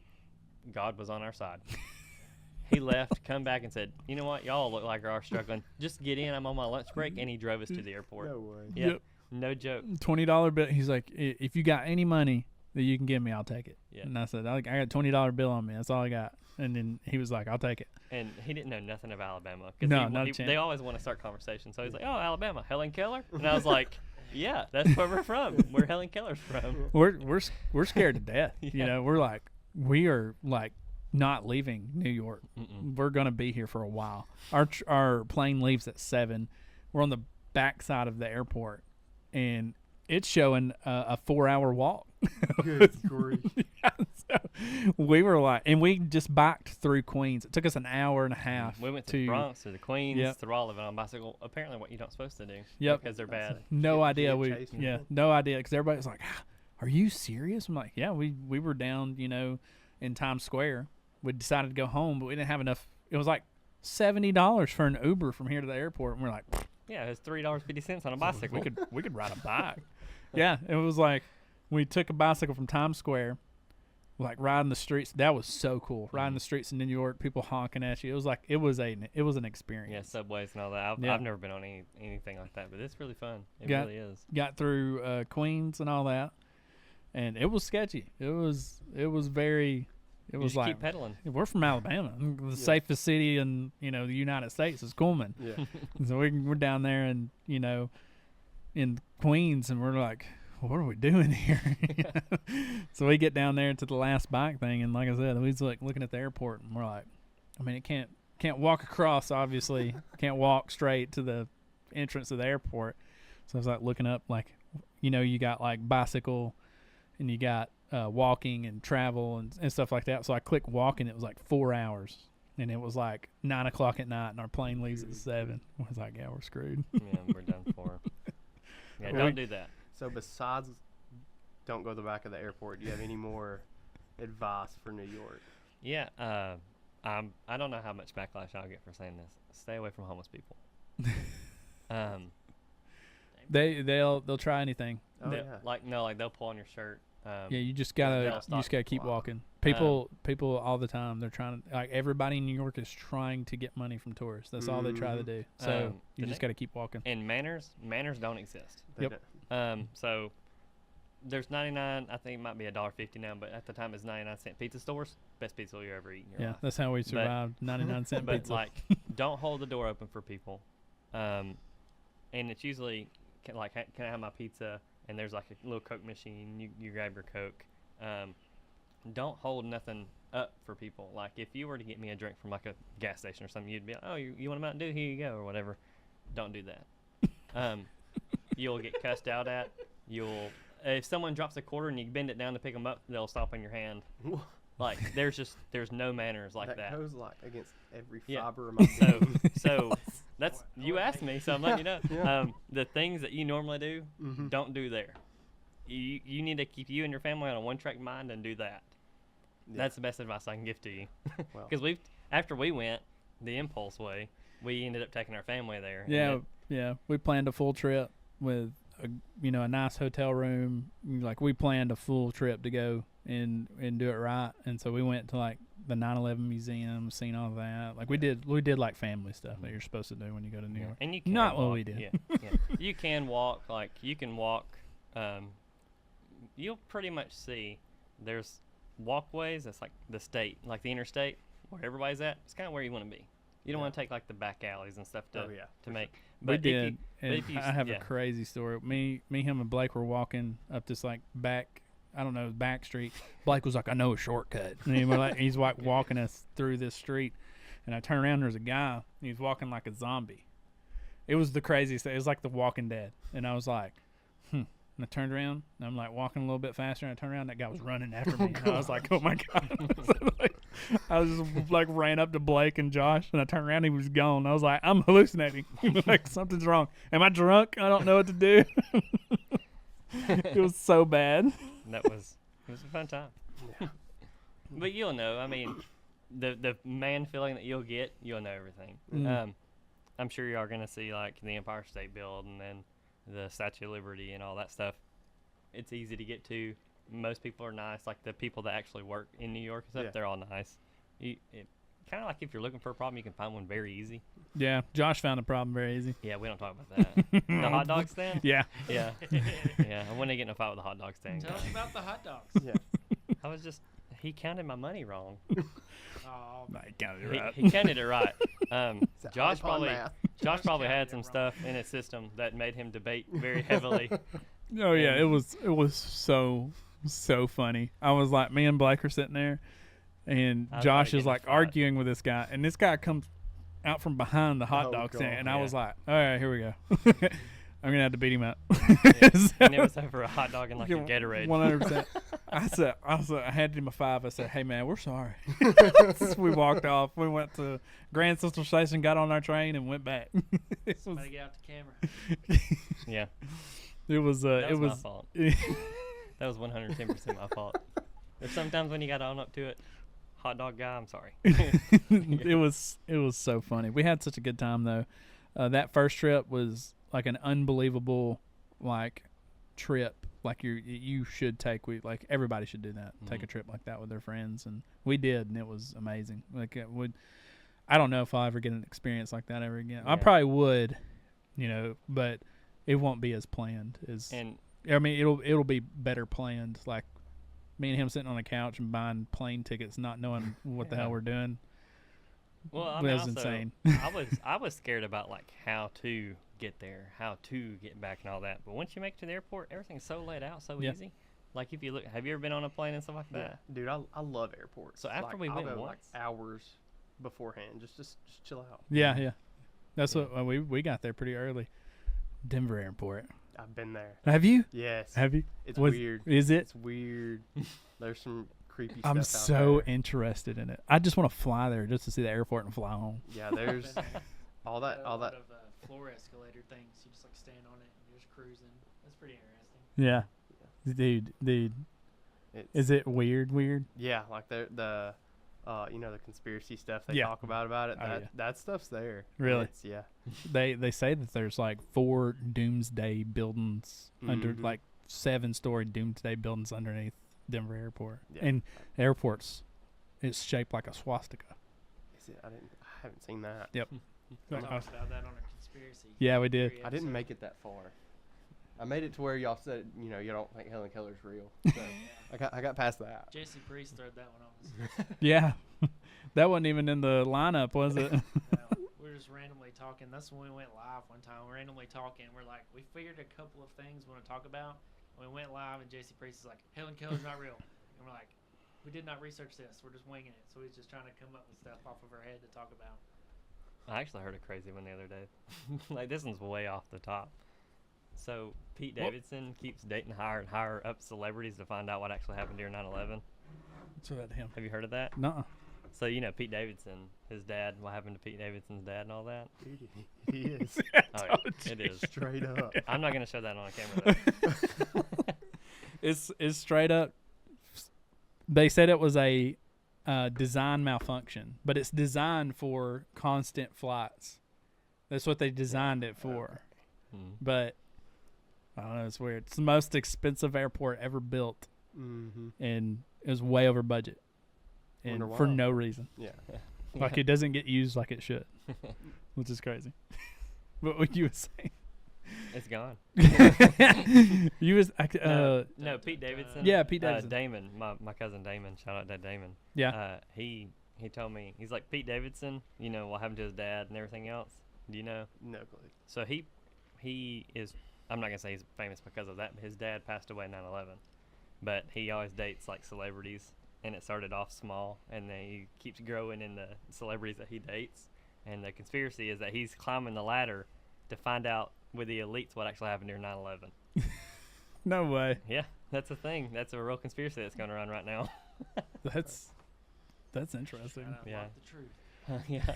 God was on our side. He left, come back and said, "You know what? Y'all look like are struggling. Just get in. I'm on my lunch break." And he drove us to the airport. No way. Yeah. Yep. No joke. $20 bill. He's like, "If you got any money that you can give me, I'll take it." Yeah. And I said, "I got a $20 bill on me. That's all I got." And then he was like, "I'll take it." And he didn't know nothing about Alabama. 'Cause No, not a chance. they always want to start conversations. So he's like, "Oh, Alabama, Helen Keller?" And I was like, "Yeah, that's where we're from. Where Helen Keller's from." We're scared to death. You Yeah. know, we're like, we are like not leaving New York. Mm-mm. We're gonna be here for a while. Our plane leaves at 7. We're on the back side of the airport, and it's showing a 4-hour walk. Good grief. Yeah, so we were like, and we just biked through Queens. It took us an hour and a half. We went to the Bronx, to the Queens, Yep. through all of it on bicycle. Apparently, what you're not supposed to do. Yep. Because they're bad. No idea. Chasing people. No idea. Because everybody's like, "Are you serious?" I'm like, "Yeah, we were down, in Times Square. We decided to go home, but we didn't have enough. It was like $70 for an Uber from here to the airport, and we're like, Yeah, it's $3.50 on a bicycle. we could ride a bike." Yeah, it was like we took a bicycle from Times Square, like riding the streets. That was so cool. Riding the streets in New York, people honking at you. It was like it was an experience. Yeah, subways and all that. I've never been on anything like that, but it's really fun. It really is. Got through Queens and all that, and it was sketchy. It was very. It You was just like keep pedaling. we're from Alabama. The safest city in the United States is Cullman. Yeah. So we're down there and in Queens, and we're like, "What are we doing here?" So we get down there to the last bike thing, and like I said, we was like looking at the airport, and we're like, I mean, it can't walk across. Obviously, can't walk straight to the entrance of the airport. So I was like looking up, like, you got like bicycle, and you got walking and travel and stuff like that. So I clicked walking. It was like 4 hours, and it was like 9 o'clock at night, and our plane leaves at 7. I was like, "Yeah, we're screwed." Yeah, we're done for. Yeah, don't do that. So besides don't go to the back of the airport, do you have any more advice for New York? Yeah, I don't know how much backlash I'll get for saying this. Stay away from homeless people. They'll try anything. Oh, They- yeah. Like they'll pull on your shirt. Yeah, you just they'll gotta keep Wow. walking. People all the time, they're trying to, like, everybody in New York is trying to get money from tourists. That's all they try to do. So you just gotta keep walking. And manners don't exist. They Yep. don't- So there's 99. I think it might be $1.50 now, but at the time it's 99-cent pizza stores. Best pizza you ever eat in your Yeah, life. that's how we survived. 99-cent But pizza. like, don't hold the door open for people. And it's usually can I have my pizza? And there's like a little Coke machine. You grab your Coke. Don't hold nothing up for people. Like, if you were to get me a drink from like a gas station or something, you'd be like, "Oh, you want a Mountain Dew? Here you go," or whatever. Don't do that. You'll get cussed out at. If someone drops a quarter and you bend it down to pick them up, they'll stop on your hand. Like, there's no manners like that. goes like against every Yeah. fiber of my being. So that's, you asked me, so I'm letting you know. Yeah. The things that you normally do, Mhm. don't do there. You need to keep you and your family on a one-track mind and do that. Yeah. That's the best advice I can give to you. Well. Because after we went the impulse way, we ended up taking our family there. and Yeah. We planned a full trip with a nice hotel room. Like, we planned a full trip to go and do it right. And so we went to like the 9/11 museum, seen all that. Like, we did like family stuff that you're supposed to do when you go to New York. And you can Not walk. what we did. Yeah. You can walk. Like, you can walk. you'll pretty much see there's walkways. That's like the state, like the interstate, where everybody's at. It's kind of where you want to be. You don't want to take like the back alleys and stuff to make. But we did. And I have a crazy story. Me, him, and Blake were walking up this like back street. Blake was like, "I know a shortcut," and he's like walking us through this street. And I turn around, and there's a guy. He's walking like a zombie. It was the craziest thing. It was like The Walking Dead. And I was like, And I turned around, and I'm like walking a little bit faster. And I turned around, that guy was running after me. And I was like, oh my God. I was just like ran up to Blake and Josh, and I turned around, he was gone. I was like, I'm hallucinating. Like something's wrong. Am I drunk? I don't know what to do. It was so bad. It was a fun time. Yeah. But you'll know. I mean, the man feeling that you'll know everything. I'm sure you are going to see like the Empire State Building and the Statue of Liberty and all that stuff. It's easy to get to. Most people are nice. Like the people that actually work in New York and stuff, they're all nice. Kind of like if you're looking for a problem, you can find one very easy. Yeah, Josh found a problem very easy. Yeah, we don't talk about that. The hot dog stand? Yeah. Yeah. I wouldn't get in a fight with the hot dog stand. Tell us about the hot dogs. Yeah. He counted my money wrong. Oh, no, he counted it right. He counted it right. Josh probably had some stuff in his system that made him debate very heavily. Oh yeah, it was so funny. I was like, me and Blake are sitting there, and Josh is like arguing with this guy, and this guy comes out from behind the hot dog stand, and I was like, all right, here we go. I'm gonna have to beat him up. And it was over a hot dog and like a Gatorade. 100%. I handed him a $5. I said, "Hey man, we're sorry." We walked off. We went to Grand Central Station, got on our train, and went back. Somebody get out the camera. Yeah. It was. That was my fault. That was 110% my fault. There's sometimes when you got on up to it, hot dog guy, I'm sorry. It was so funny. We had such a good time though. That first trip was like an unbelievable like trip. Like you should take like everybody should do that. Take a trip like that with their friends, and we did, and it was amazing. Like I don't know if I'll ever get an experience like that ever again. I probably would, but it won't be as planned as. And I mean, it'll be better planned. Like me and him sitting on a couch and buying plane tickets, not knowing what the hell we're doing. Well, I mean, that was insane. I was scared about like how to get there, how to get back, and all that. But once you make it to the airport, everything's so laid out, so easy. Like if you look, have you ever been on a plane and stuff like that? Dude, I love airports. So after we went once, like hours beforehand, just chill out. Yeah. That's what we got there pretty early. Denver Airport. I've been there. Have you? Yes. Have you? It's weird. Is it? It's weird. There's some creepy stuff I'm out so there. interested in it. I just want to fly there just to see the airport and fly home. Yeah, there's all that. Of floor escalator things. You just like stand on it and you're just cruising. That's pretty interesting. Yeah. Dude. Is it weird? Yeah, like the conspiracy stuff they talk about it. That stuff's there. Really? Yeah. They say that there's like 4 doomsday buildings under like 7-story doomsday buildings underneath Denver Airport. Yeah. And airports, it's shaped like a swastika. Is it? I haven't seen that. Yep. We talked about that on a conspiracy. Yeah, we did. I didn't make it that far. I made it to where y'all said, you don't think Helen Keller's real. So I got past that. Jesse Priest threw that one on us. Yeah. That wasn't even in the lineup, was it? No, we were just randomly talking. That's when we went live one time. We're randomly talking. We're like, we figured a couple of things we want to talk about. We went live, and Jesse Priest is like, Helen Keller's not real. And we're like, we did not research this. We're just winging it. So he's just trying to come up with stuff off of her head to talk about. I actually heard a crazy one the other day. Like, this one's way off the top. So Pete Davidson keeps dating higher and higher up celebrities to find out what actually happened during 9/11. What's about him? Have you heard of that? No. So Pete Davidson, his dad. What happened to Pete Davidson's dad and all that? Dude, he is. Oh, yeah, it is straight up. I'm not gonna show that on camera though. It's straight up. They said it was a design malfunction, but it's designed for constant flights. That's what they designed it for. But I don't know, it's weird. It's the most expensive airport ever built, and it was way over budget, and for no reason. Yeah. Like it doesn't get used like it should, which is crazy. But what you were saying? It's gone. You was No, Pete Davidson. Yeah, Pete Davidson. Damon, my cousin Damon. Shout out to Damon. Yeah. He told me, he's like, Pete Davidson, you know what happened to his dad and everything else. Do you know? No clue. So he is, I'm not gonna say he's famous because of that, but his dad passed away in 9/11. But he always dates like celebrities, and it started off small, and then he keeps growing in the celebrities that he dates. And the conspiracy is that he's climbing the ladder to find out with the elites what actually happened during 9/11. No way. Yeah, that's a thing. That's a real conspiracy that's going around right now. That's interesting. Yeah. The truth. Yeah.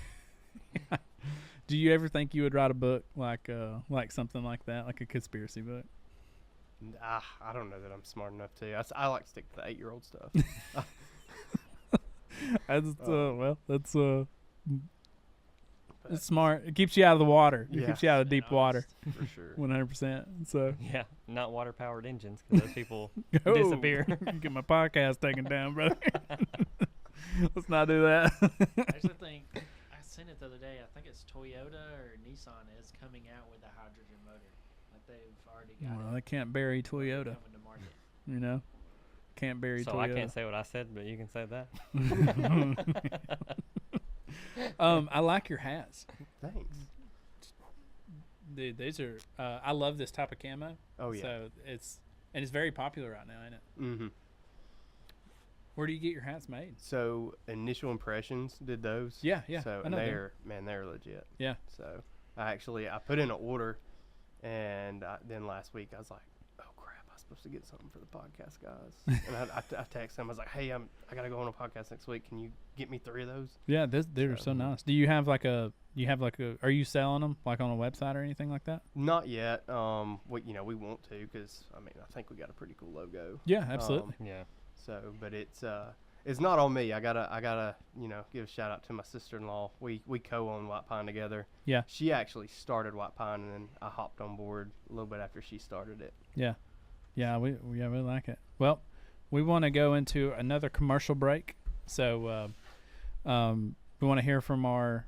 Do you ever think you would write a book like something like that, like a conspiracy book? I don't know that I'm smart enough to. I like to stick to the 8-year-old stuff. It's smart. It keeps you out of the water. It Yeah. keeps you out of deep water. For sure. 100%. So Yeah, not water-powered engines, because those people Oh, disappear. Get my podcast taken down, brother. Let's not do that. I actually think I seen it the other day. I think it's Toyota or Nissan is coming out with a hydrogen motor. Like they've already got Well, it they can't bury Toyota. coming to market. You know, can't bury So Toyota. I can't say what I said, but you can say that. I like your hats, Thanks. dude. These are. I love this type of camo. Oh yeah. So it's very popular right now, ain't it? Mm-hmm. Where do you get your hats made? So Initial Impressions did those. Yeah. So I know them. they're legit. Yeah. So I put in an order, and then last week I was like, oh crap, I was supposed to get something for the podcast guys. And I texted them. I was like, hey, I gotta go on a podcast next week. Can you get me 3 of those? Yeah, they're so nice. Do you have are you selling them like on a website or anything like that? Not yet. We want to, because I think we got a pretty cool logo. Yeah, absolutely. Yeah. So, but it's not on me. I gotta give a shout out to my sister-in-law. We co-own White Pine together. Yeah. She actually started White Pine, and then I hopped on board a little bit after she started it. Yeah. Yeah, we like it. Well, we want to go into another commercial break. So we want to hear from our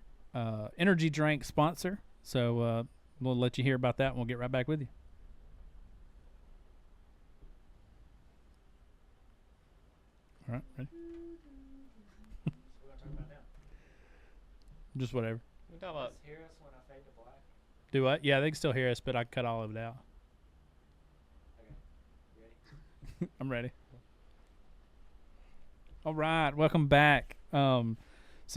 energy drink sponsor. So we'll let you hear about that, and we'll get right back with you. All right, ready? What are we talking about now? Just whatever. We talk about Just hear us when I fade to black. Do what? Yeah, they can still hear us, but I cut all of it out. Okay. You ready? I'm ready. All right, welcome back. So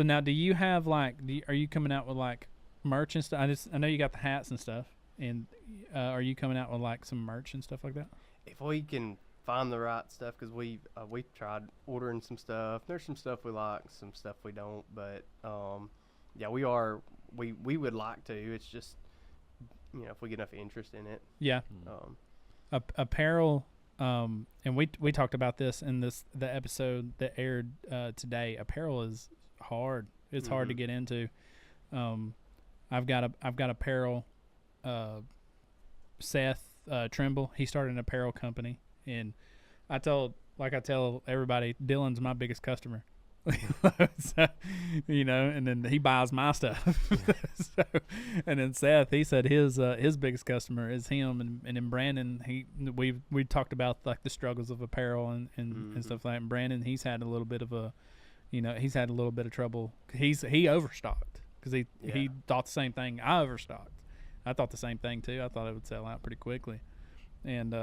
now, do you have are you coming out with like merch and stuff? I know you got the hats and stuff, and are you coming out with like some merch and stuff like that? If we can find the right stuff, because we've tried ordering some stuff. There's some stuff we like, some stuff we don't, but yeah, we would like to. It's just if we get enough interest in it. Yeah. Apparel. And we talked about this in the episode that aired today. Apparel is hard. It's hard to get into. I've got apparel. Seth Trimble, he started an apparel company, and I tell everybody, Dylan's my biggest customer. So, and then he buys my stuff. So, and then Seth, he said his biggest customer is him, and then Brandon, we talked about like the struggles of apparel and stuff like that. And Brandon, he's had a little bit of trouble. He overstocked because he thought the same thing. I overstocked. I thought the same thing too. I thought it would sell out pretty quickly, and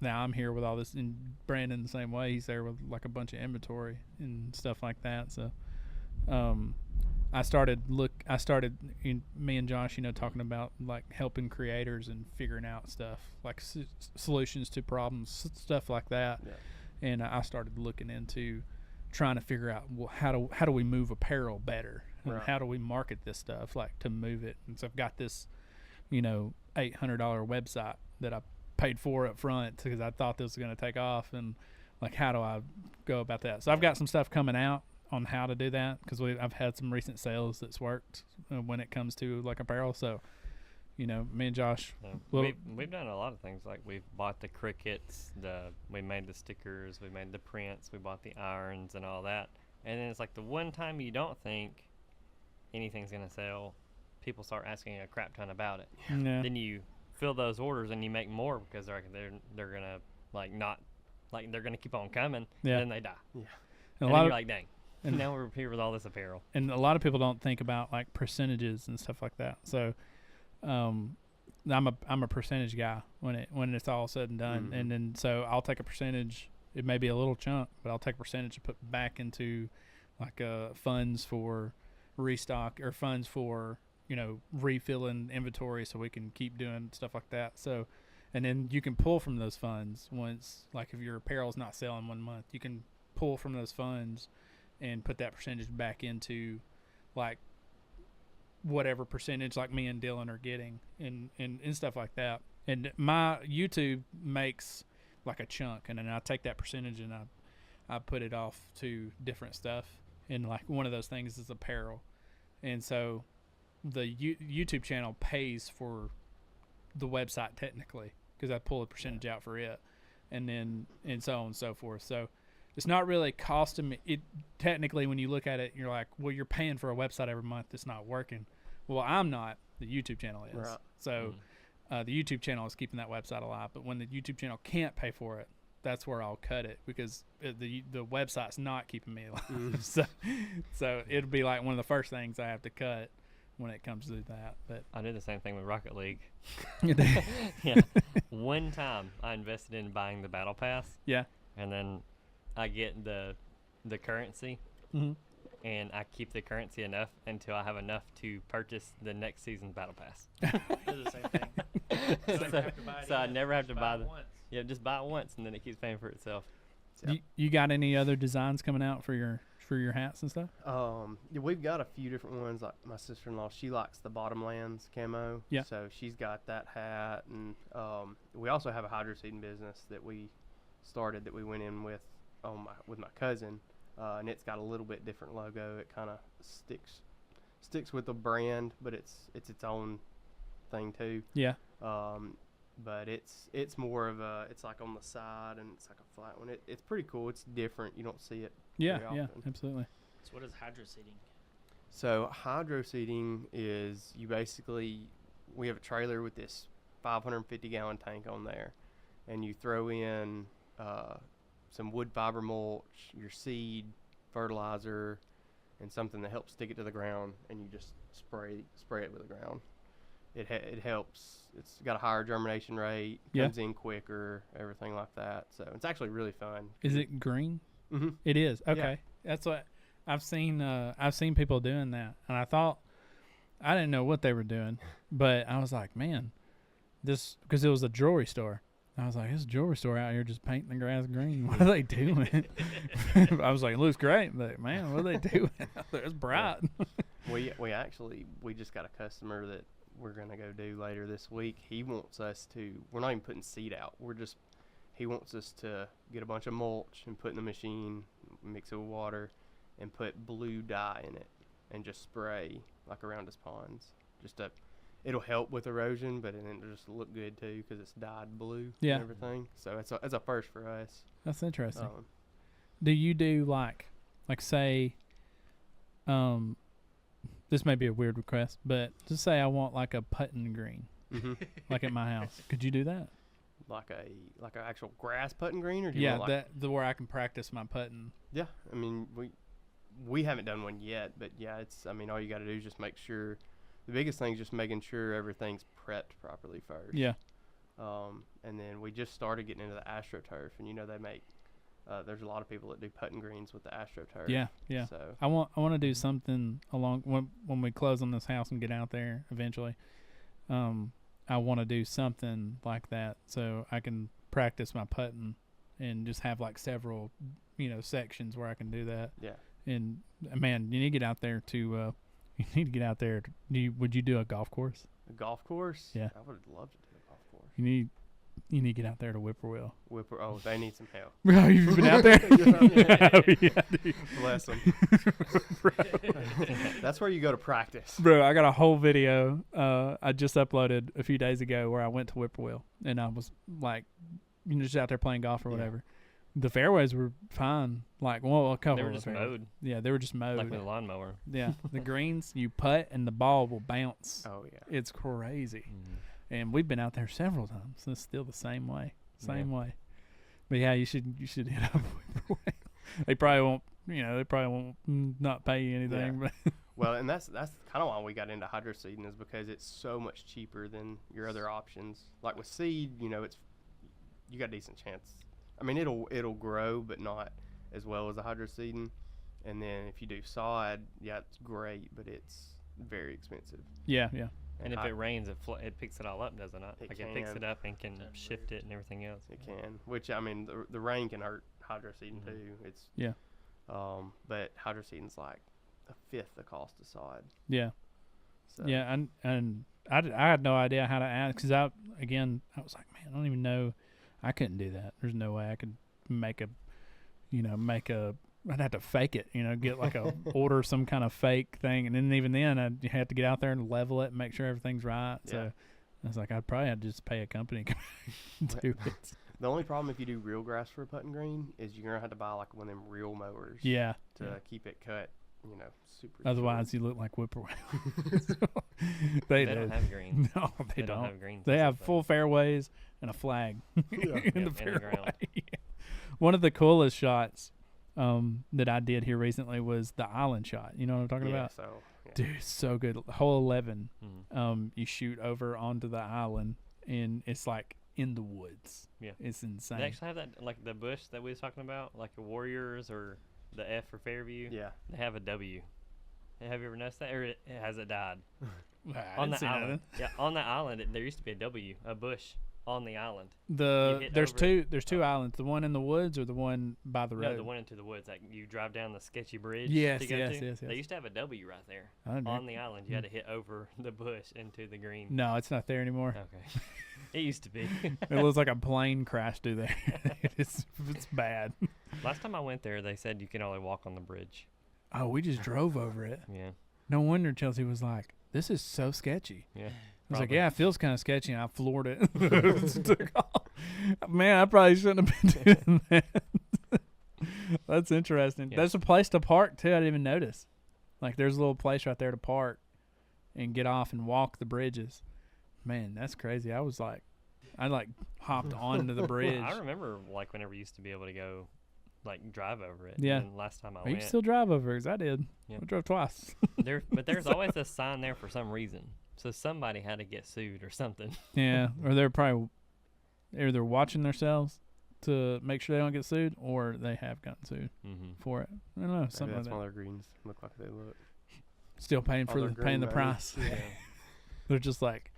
now I'm here with all this, and Brandon the same way. He's there with like a bunch of inventory and stuff like that. So, me and Josh, talking about like helping creators and figuring out stuff like solutions to problems, stuff like that. Yeah. And I started looking into trying to figure out how do we move apparel better, and how do we market this stuff like to move it. And so I've got this, $800 website that I paid for up front because I thought this was going to take off, and like how do I go about that? So I've got some stuff coming out on how to do that because I've had some recent sales that's worked when it comes to like apparel. So me and Josh, we've done a lot of things. Like we've bought the crickets, we made the stickers, we made the prints, we bought the irons and all that. And then it's like the one time you don't think anything's gonna sell, people start asking a crap ton about it. Yeah. Then you fulfill those orders and you make more because they're gonna they're gonna keep on coming. Yeah. And then they die. Yeah. And a lot then of, you're like, dang. And now we're here with all this apparel. and a lot of people don't think about like percentages and stuff like that. So, I'm a percentage guy when it's all said and done. Mm-hmm. And then so I'll take a percentage. It may be a little chunk, but I'll take a percentage to put back into like funds for restock or funds for refilling inventory so we can keep doing stuff like that. So, and then you can pull from those funds once, like if your apparel's not selling 1 month, you can pull from those funds and put that percentage back into like whatever percentage like me and Dylan are getting and stuff like that. And my YouTube makes like a chunk, and then I take that percentage and I put it off to different stuff. And like one of those things is apparel. And so the YouTube channel pays for the website technically because I pull a percentage out for it, and so on and so forth. So it's not really costing me. It technically, when you look at it, you're like, well, you're paying for a website every month that's not working. Well, I'm not. The YouTube channel is. Right. So the YouTube channel is keeping that website alive. But when the YouTube channel can't pay for it, that's where I'll cut it because the website's not keeping me alive. So it'll be like one of the first things I have to cut when it comes to that. But I do the same thing with Rocket League. yeah. Yeah. One time I invested in buying the battle pass. Yeah. And then I get the currency, and I keep the currency enough until I have enough to purchase the next season's battle pass. Do the same thing. So I never have to buy the. once. Yeah, just buy it once, and then it keeps paying for itself. You got any other designs coming out for your hats and stuff? Yeah, we've got a few different ones. Like my sister-in-law, she likes the Bottomlands camo. Yeah. So she's got that hat, and we also have a hydro seeding business that we started that we went in with my cousin, and it's got a little bit different logo. It kind of sticks with the brand, but it's its own thing too. Yeah. But it's more of it's like on the side and it's like a flat one. It's pretty cool. It's different. You don't see it. Yeah. very Yeah. often. Absolutely. So what is hydro seeding? So hydro seeding is we have a trailer with this 550 gallon tank on there, and you throw in some wood fiber mulch, your seed, fertilizer, and something that helps stick it to the ground, and you just spray it with the ground. It helps. It's got a higher germination rate, comes in quicker, everything like that. So it's actually really fun. Is it green? Mm-hmm. It is. Okay. That's what I've seen. I've seen people doing that, and I thought I didn't know what they were doing, but I was like, man, this because it was a jewelry store. I was like, this jewelry store out here just painting the grass green. What are they doing? I was like, it looks great, but man, what are they doing out there? It's bright. We just got a customer that we're gonna go do later this week. He wants us to. We're not even putting seed out. He wants us to get a bunch of mulch and put in the machine, mix it with water, and put blue dye in it, and just spray like around his ponds. It'll help with erosion, but it'll just look good too because it's dyed blue and everything. So it's a first for us. That's interesting. Do you do like say, this may be a weird request, but just say I want like a putting green, like at my house. Could you do that? Like a actual grass putting green, or do you want where I can practice my putting? Yeah, I mean we haven't done one yet, but yeah, all you got to do is just make sure. The biggest thing is just making sure everything's prepped properly first. Yeah. And then we just started getting into the AstroTurf, and they make. There's a lot of people that do putting greens with the AstroTurf. Yeah, yeah. So I want to do something along when we close on this house and get out there eventually. I want to do something like that so I can practice my putting and just have like several, sections where I can do that. Yeah. And man, you need to get out there to. You need to get out there. Would you do a golf course? A golf course? Yeah. I would love to do a golf course. You need to get out there to Whippoorwill. Oh, they need some help. Bro, you've been out there? Yeah, bless them. That's where you go to practice. Bro, I got a whole video I just uploaded a few days ago where I went to Whippoorwill, and I was like, just out there playing golf or whatever. The fairways were fine. Like, a couple. They were just mowed. Yeah, they were just mowed. Like with a lawnmower. Yeah, the greens, you putt and the ball will bounce. Oh yeah, it's crazy. And we've been out there several times. It's still the same way. Way. But yeah, you should hit up Whippoorwill. They probably won't not pay you anything. Yeah. But Well, and that's kind of why we got into hydro seeding, is because it's so much cheaper than your other options. Like with seed, you got a decent chance. I mean, it'll grow, but not as well as the hydro seeding. And then if you do sod, yeah, it's great, but it's very expensive. yeah. And if it rains, it picks it all up, does it not? It picks it up and can shift it and everything else. It can, which, I mean, the rain can hurt hydro seeding too. It's but hydro seeding's like a fifth the cost of sod. Yeah. So. Yeah, and I had no idea how to ask, because I was like, man, I don't even know. I couldn't do that. There's no way I could make a I'd have to fake it, get like order some kind of fake thing. And then even then I'd have to get out there and level it and make sure everything's right. Yeah. So I was like, I'd probably have to just pay a company to do it. The only problem if you do real grass for a putting green is you're going to have to buy like one of them real mowers. Yeah. To keep it cut, super. Otherwise short. you look like Whippoorwill. They don't have greens. No, they don't. Have greens. They have full fairways and a flag in the fairway. One of the coolest shots that I did here recently was the island shot. You know what I'm talking about? So, dude, it's so good. Hole 11, you shoot over onto the island, and it's like in the woods. Yeah, it's insane. They actually have that, like the bush that we was talking about, like the Warriors or the F for Fairview. Yeah, they have a W. Have you ever noticed that, or has it died? On the island. Yeah, on the island, there used to be a W, a bush on the island. There's two islands. The one in the woods or the one by the road? No, the one into the woods. Like you drive down the sketchy bridge. Yes. They used to have a W right there on the island. You had to hit over the bush into the green. No, it's not there anymore. Okay. It used to be. It looks like a plane crashed through there. It's bad. Last time I went there, they said you can only walk on the bridge. Oh, we just drove over it. Yeah. No wonder Chelsea was like, this is so sketchy. Yeah. I was like, yeah, it feels kind of sketchy, and I floored it. Took off. Man, I probably shouldn't have been doing that. That's interesting. Yeah. There's a place to park, too. I didn't even notice. Like, there's a little place right there to park and get off and walk the bridges. Man, that's crazy. I hopped onto the bridge. I remember, like, whenever you used to be able to go, like, drive over it. Yeah. And last time I went. You still drive over it, 'cause I did. Yeah. I drove twice. But there's always a sign there for some reason. So somebody had to get sued or something. Yeah, or they're probably either watching themselves to make sure they don't get sued, or they have gotten sued for it. I don't know, something like that. That's why their greens look like they look. Still paying the price. Yeah. They're just like,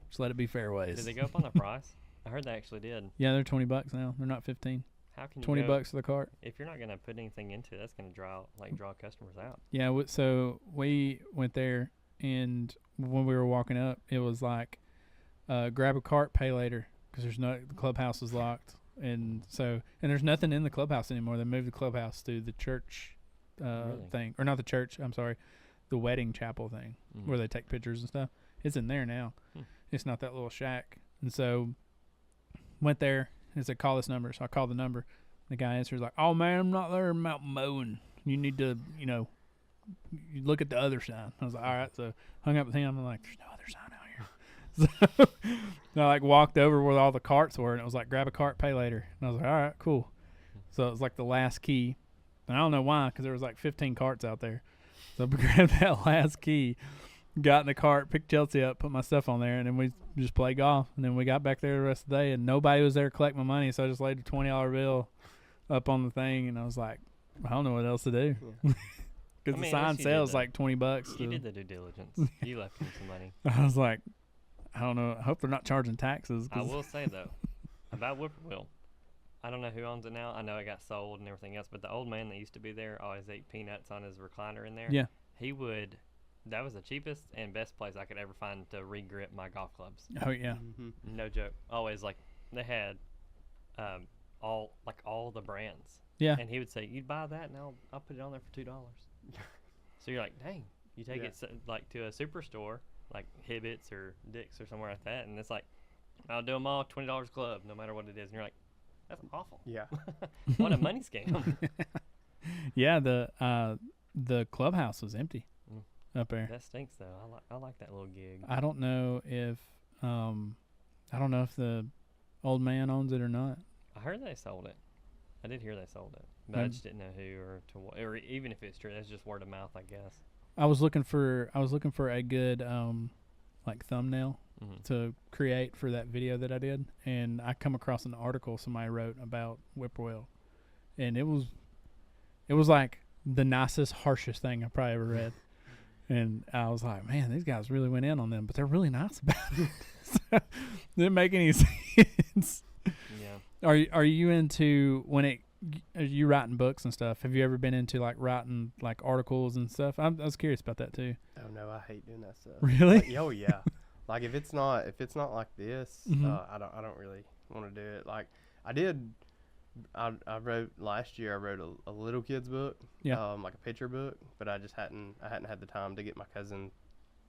just let it be fairways. Did they go up on the price? I heard they actually did. Yeah, they're $20 now. They're not 15. How can you $20 for the cart? If you're not gonna put anything into it, that's gonna draw customers out. Yeah, so we went there, and when we were walking up, it was like, grab a cart, pay later, because the clubhouse is locked, and there's nothing in the clubhouse anymore. They moved the clubhouse to the church thing, or not the church. I'm sorry, the wedding chapel thing where they take pictures and stuff. It's in there now. It's not that little shack. And so went there and said, call this number. So I called the number. The guy answers like, oh man, I'm not there. I'm out mowing. You need to, you look at the other sign. I was like, all right. So hung up with him. I'm like, there's no other sign out here. So I like walked over where all the carts were, and it was like, grab a cart, pay later. And I was like, all right, cool. So it was like the last key. And I don't know why, because there was like 15 carts out there. So I grabbed that last key, got in the cart, picked Chelsea up, put my stuff on there, and then we just played golf. And then we got back there the rest of the day, and nobody was there to collect my money. So I just laid a $20 bill up on the thing, and I was like, I don't know what else to do. Because the sign sells like $20. You did the due diligence. You left him some money. I was like, I don't know. I hope they're not charging taxes. I will say, though, about Whippoorwill, I don't know who owns it now. I know it got sold and everything else, but the old man that used to be there always ate peanuts on his recliner in there. Yeah. That was the cheapest and best place I could ever find to re-grip my golf clubs. Oh, yeah. No joke. Always, like, they had all the brands. Yeah. And he would say, you'd buy that, and I'll put it on there for $2. So you're like, dang. You take it, like, to a superstore, like Hibbett's or Dick's or somewhere like that, and it's like, I'll do them all, $20 club, no matter what it is. And you're like, that's awful. Yeah. What a money scam. Yeah, the clubhouse was empty up there. That stinks, though. I like that little gig. I don't know if I don't know if the old man owns it or not. I heard they sold it. I did hear they sold it, but I just didn't know who or to what, or even if it's true. That's just word of mouth, I guess. I was looking for a good like thumbnail to create for that video that I did, and I come across an article somebody wrote about Whippoorwill, and it was like the nicest, harshest thing I probably ever read. And I was like, man, these guys really went in on them, but they're really nice about it. So, didn't make any sense. Yeah. Are you into are you writing books and stuff? Have you ever been into like writing like articles and stuff? I was curious about that too. Oh no, I hate doing that stuff. Really? Like, oh yeah. Like if it's not like this, I don't really want to do it. Like I did. I wrote last year. I wrote a little kids book, like a picture book, but I hadn't had the time to get my cousin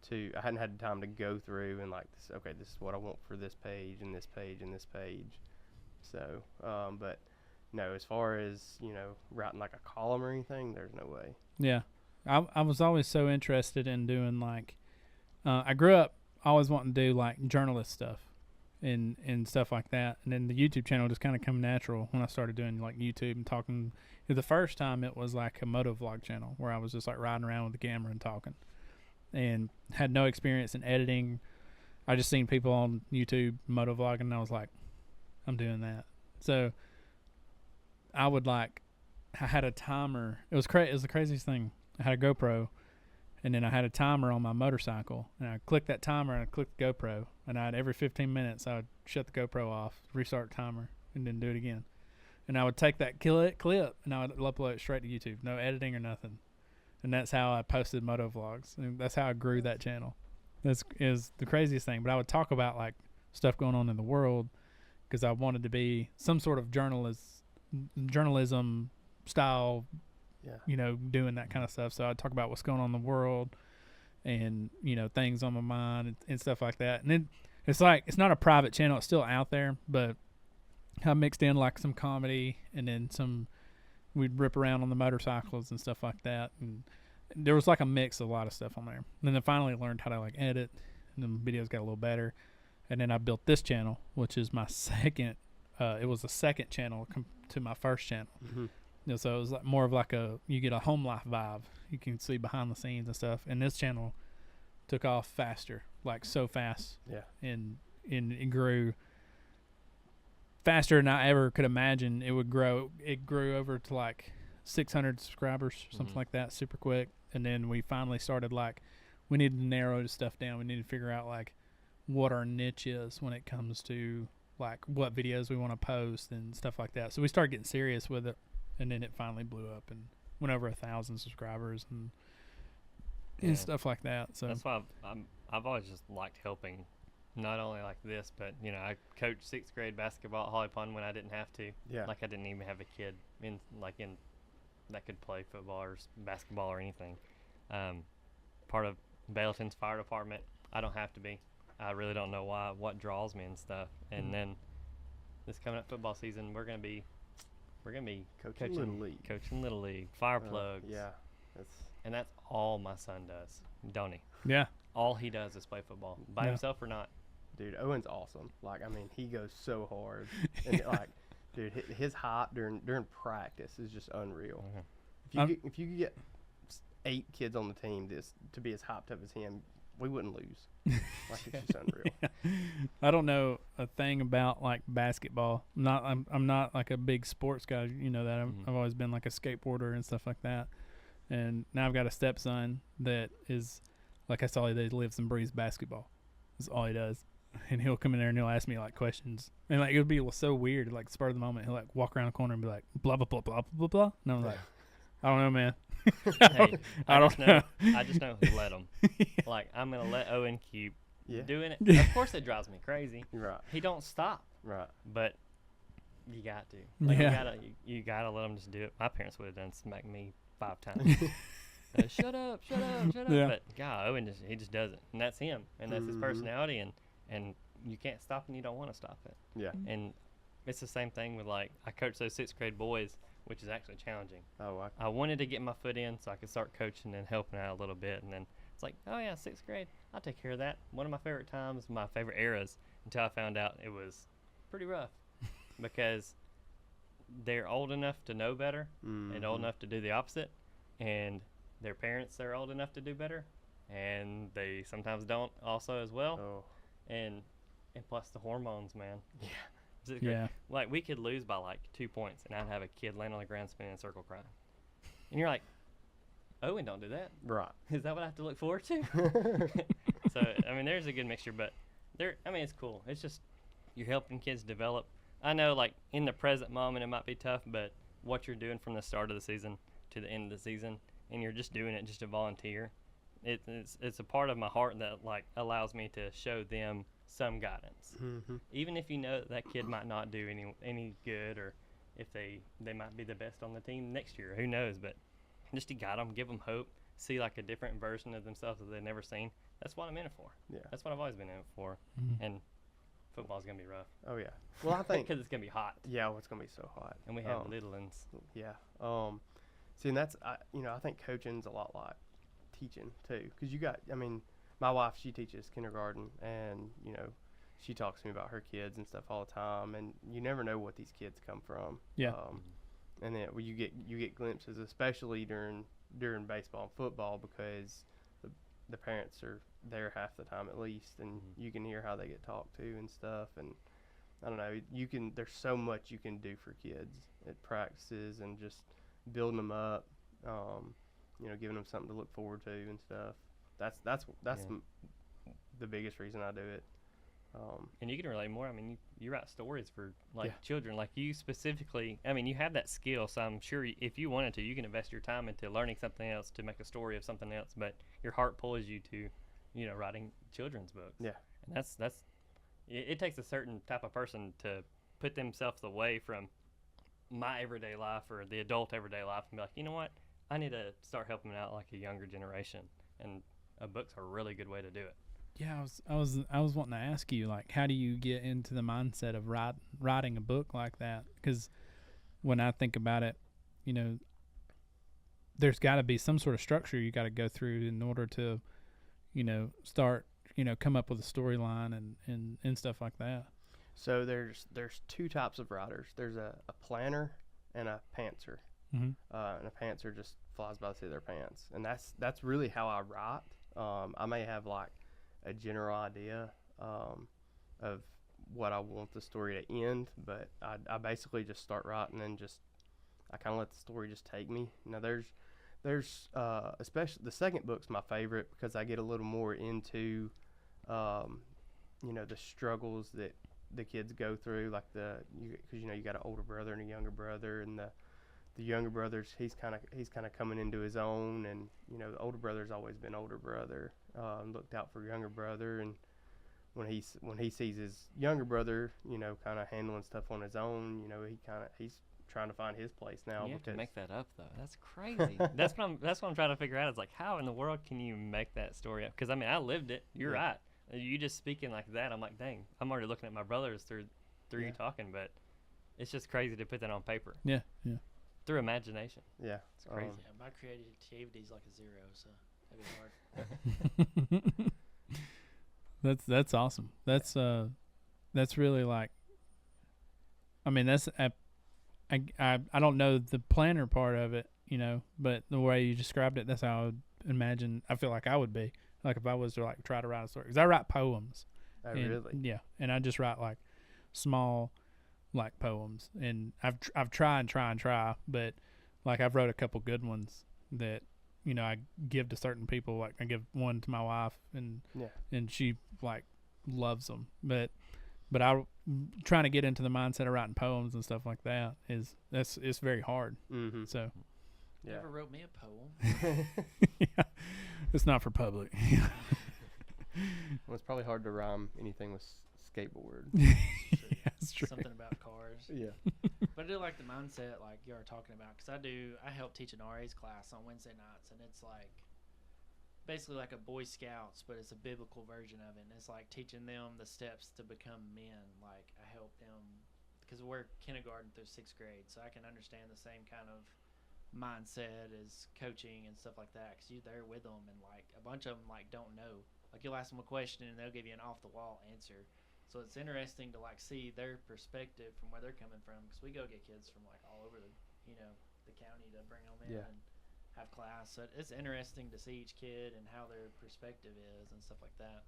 to. I hadn't had the time to go through and like this. Okay, this is what I want for this page and this page and this page. So, but no, as far as writing like a column or anything, there's no way. Yeah, I was always so interested in doing like. I grew up always wanting to do like journalist stuff. And stuff like that, and then the YouTube channel just kind of come natural when I started doing like YouTube and talking. The first time it was like a moto vlog channel where I was just like riding around with the camera and talking, and had no experience in editing. I just seen people on YouTube moto vlogging, and I was like, I'm doing that. So I had a timer. It was the craziest thing. I had a GoPro. And then I had a timer on my motorcycle, and I clicked that timer and I clicked the GoPro, and every 15 minutes I would shut the GoPro off, restart the timer, and then do it again. And I would take that clip and I would upload it straight to YouTube, no editing or nothing. And that's how I posted moto vlogs, and that's how I grew that channel. That is the craziest thing. But I would talk about like stuff going on in the world because I wanted to be some sort of journalism style. Yeah. Doing that kind of stuff. So I'd talk about what's going on in the world and, things on my mind and stuff like that. And then it's like, it's not a private channel. It's still out there, but I mixed in like some comedy and then we'd rip around on the motorcycles and stuff like that. And there was like a mix of a lot of stuff on there. And then I finally learned how to like edit, and the videos got a little better. And then I built this channel, which is my second, it was the second channel to my first channel. Mm-hmm. So it was like more of like you get a home life vibe. You can see behind the scenes and stuff. And this channel took off faster, like so fast. Yeah. And it grew faster than I ever could imagine it would grow. It grew over to like 600 subscribers, something like that, super quick. And then we finally started like, we needed to narrow the stuff down. We needed to figure out like what our niche is when it comes to like what videos we want to post and stuff like that. So we started getting serious with it. And then it finally blew up and went over 1,000 subscribers and stuff like that. So that's why I've always just liked helping, not only like this, but I coached 6th grade basketball at Holly Pond when I didn't have to. Yeah. Like I didn't even have a kid in that could play football or basketball or anything. Part of Bayleton's fire department. I don't have to be. I really don't know what draws me and stuff. And then this coming up football season, we're gonna be coaching Little League, fire plugs. Yeah. That's all my son does, don't he? Yeah. All he does is play football, by himself or not. Dude, Owen's awesome. Like, I mean, he goes so hard. And like, dude, his hype during practice is just unreal. Mm-hmm. If you could get 8 kids on the team to be as hyped up as him, we wouldn't lose. Like, it's just unreal. Yeah. I don't know a thing about like basketball. I'm not like a big sports guy. You know that I've always been like a skateboarder and stuff like that. And now I've got a stepson that is like, that's all he does, lives and breathes basketball. That's all he does. And he'll come in there and he'll ask me like questions. And like, it would be so weird. Like, spur of the moment, he'll like walk around the corner and be like, blah, blah, blah, blah, blah, blah. And I'm like, I don't know, man. Hey, I just know let him. Yeah. Like, I'm gonna let Owen keep doing it. Of course, it drives me crazy. Right. He don't stop. Right. But you got to. Like, you gotta let him just do it. My parents would have done smack me 5 times. Shut up. Yeah. But God, Owen he just does it, and that's him, and that's his personality, and you can't stop, and you don't want to stop it. Yeah. And it's the same thing with like, I coach those 6th grade boys, which is actually challenging. Oh, I wanted to get my foot in so I could start coaching and helping out a little bit, and then it's like, oh yeah, 6th grade, I'll take care of that. One of my favorite times, my favorite eras, until I found out it was pretty rough because they're old enough to know better and old enough to do the opposite, and their parents are old enough to do better, and they sometimes don't also as well. Oh. And plus the hormones, man. Yeah. Like, we could lose by like 2 points, and I'd have a kid laying on the ground spinning in a circle crying. And you're like, Owen, don't do that. Right. Is that what I have to look forward to? So, I mean, there's a good mixture, but it's cool. It's just you're helping kids develop. I know, like, in the present moment, it might be tough, but what you're doing from the start of the season to the end of the season, and you're just doing it just to volunteer, it's a part of my heart that, like, allows me to show them some guidance. Even if you know that kid might not do any good, or if they might be the best on the team next year, who knows, but just to guide them, give them hope, see like a different version of themselves that they've never seen. That's what I'm in it for. Yeah. That's what I've always been in it for. And football's going to be rough. Oh, yeah. Well, I think. Because it's going to be hot. Yeah, well, it's going to be so hot. And we have little ones. Yeah. See, and that's, I think coaching's a lot like teaching, too. Because my wife, she teaches kindergarten, and, she talks to me about her kids and stuff all the time, and you never know what these kids come from. Yeah. And then you get glimpses, especially during baseball and football, because the parents are there half the time at least, and you can hear how they get talked to and stuff. And I don't know, there's so much you can do for kids at practices and just building them up, giving them something to look forward to and stuff. That's the biggest reason I do it. And you can relate more. I mean, you write stories for children, like you specifically. I mean, you have that skill, so I'm sure if you wanted to, you can invest your time into learning something else to make a story of something else. But your heart pulls you to, writing children's books. Yeah, and that's it takes a certain type of person to put themselves away from my everyday life or the adult everyday life and be like, you know what, I need to start helping out like a younger generation, and a book's a really good way to do it. Yeah, I was wanting to ask you, like, how do you get into the mindset of writing a book like that? Because when I think about it, there's got to be some sort of structure you got to go through in order to, start, come up with a storyline and stuff like that. So there's two types of writers. There's a planner and a pantser. And a pantser just flies by the seat of their pants, and that's really how I write. I may have like a general idea of what I want the story to end, but I basically just start writing and I kind of let the story just take me. Now there's especially the second book's my favorite because I get a little more into the struggles that the kids go through, like because you got an older brother and a younger brother, and the younger brother's he's kind of coming into his own, and the older brother's always been older brother, looked out for younger brother, and when he sees his younger brother kind of handling stuff on his own, he's trying to find his place now. You have to make that up though. That's crazy. that's what I'm trying to figure out. Is like, how in the world can you make that story up? Because I mean, I lived it. You're right. You just speaking like that, I'm like, dang, I'm already looking at my brothers through you talking, but it's just crazy to put that on paper. Yeah. Through imagination. Yeah, it's crazy. My creativity is like a 0, so that'd be hard. That's awesome. That's really like, I mean, that's I don't know the planner part of it, but the way you described it, that's how I would imagine. I feel like I would be like if I was to like try to write a story, because I write poems. Oh, really? Yeah, and I just write like small, like poems, and I've tried, but like I've wrote a couple good ones that I give to certain people. Like I give one to my wife, and she like loves them, but I trying to get into the mindset of writing poems and stuff like that it's very hard. So you ever wrote me a poem? Yeah, it's not for public. Well, it's probably hard to rhyme anything with skateboard. Yeah, that's true. Something about cars. Yeah. But I do like the mindset like you are talking about, because I help teach an RA's class on Wednesday nights, and it's like basically like a Boy Scouts, but it's a biblical version of it, and it's like teaching them the steps to become men. Like I help them because we're kindergarten through 6th grade, so I can understand the same kind of mindset as coaching and stuff like that, because you're there with them, and like a bunch of them like don't know. Like you'll ask them a question and they'll give you an off the wall answer. So it's interesting to like see their perspective from where they're coming from, because we go get kids from like all over the the county to bring them in and have class. So it's interesting to see each kid and how their perspective is and stuff like that.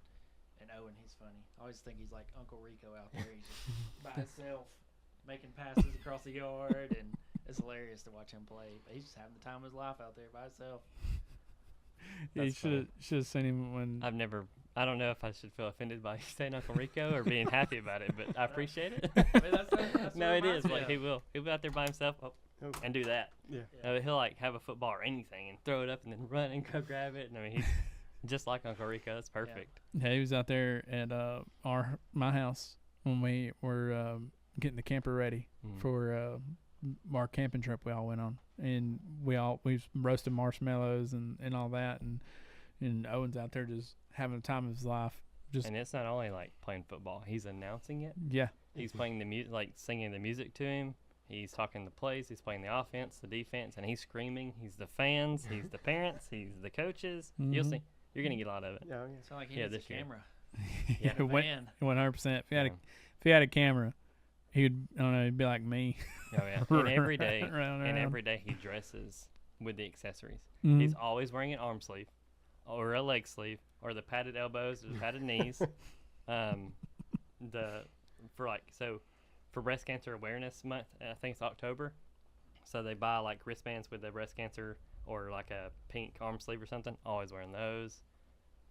And Owen, he's funny. I always think he's like Uncle Rico out there. He's just by himself making passes across the yard, and it's hilarious to watch him play. But he's just having the time of his life out there by himself. Yeah, you should have seen him when. I don't know if I should feel offended by saying Uncle Rico or being happy about it, but I appreciate it. I mean, that's No, it is. Like, of. he'll be out there by himself and do that. Yeah. He'll like have a football or anything and throw it up and then run and go grab it. And I mean, he's just like Uncle Rico. That's perfect. Yeah, he was out there at my house when we were getting the camper ready for our camping trip we all went on, and we roasted marshmallows and all that, and Owen's out there just having the time of his life. And it's not only like playing football; he's announcing it. Yeah, he's playing the music, like singing the music to him. He's talking the plays. He's playing the offense, the defense, and he's screaming. He's the fans. He's the parents. He's the coaches. You'll see. You're gonna get a lot of it. Yeah. Sound like he needs a camera. Yeah, 100%. If he had a camera, he'd be like me. Oh yeah. And every day he dresses with the accessories. He's always wearing an arm sleeve, or a leg sleeve, or the padded elbows, or the padded knees. For Breast Cancer Awareness Month, I think it's October. So they buy like wristbands with the breast cancer, or like a pink arm sleeve or something. Always wearing those.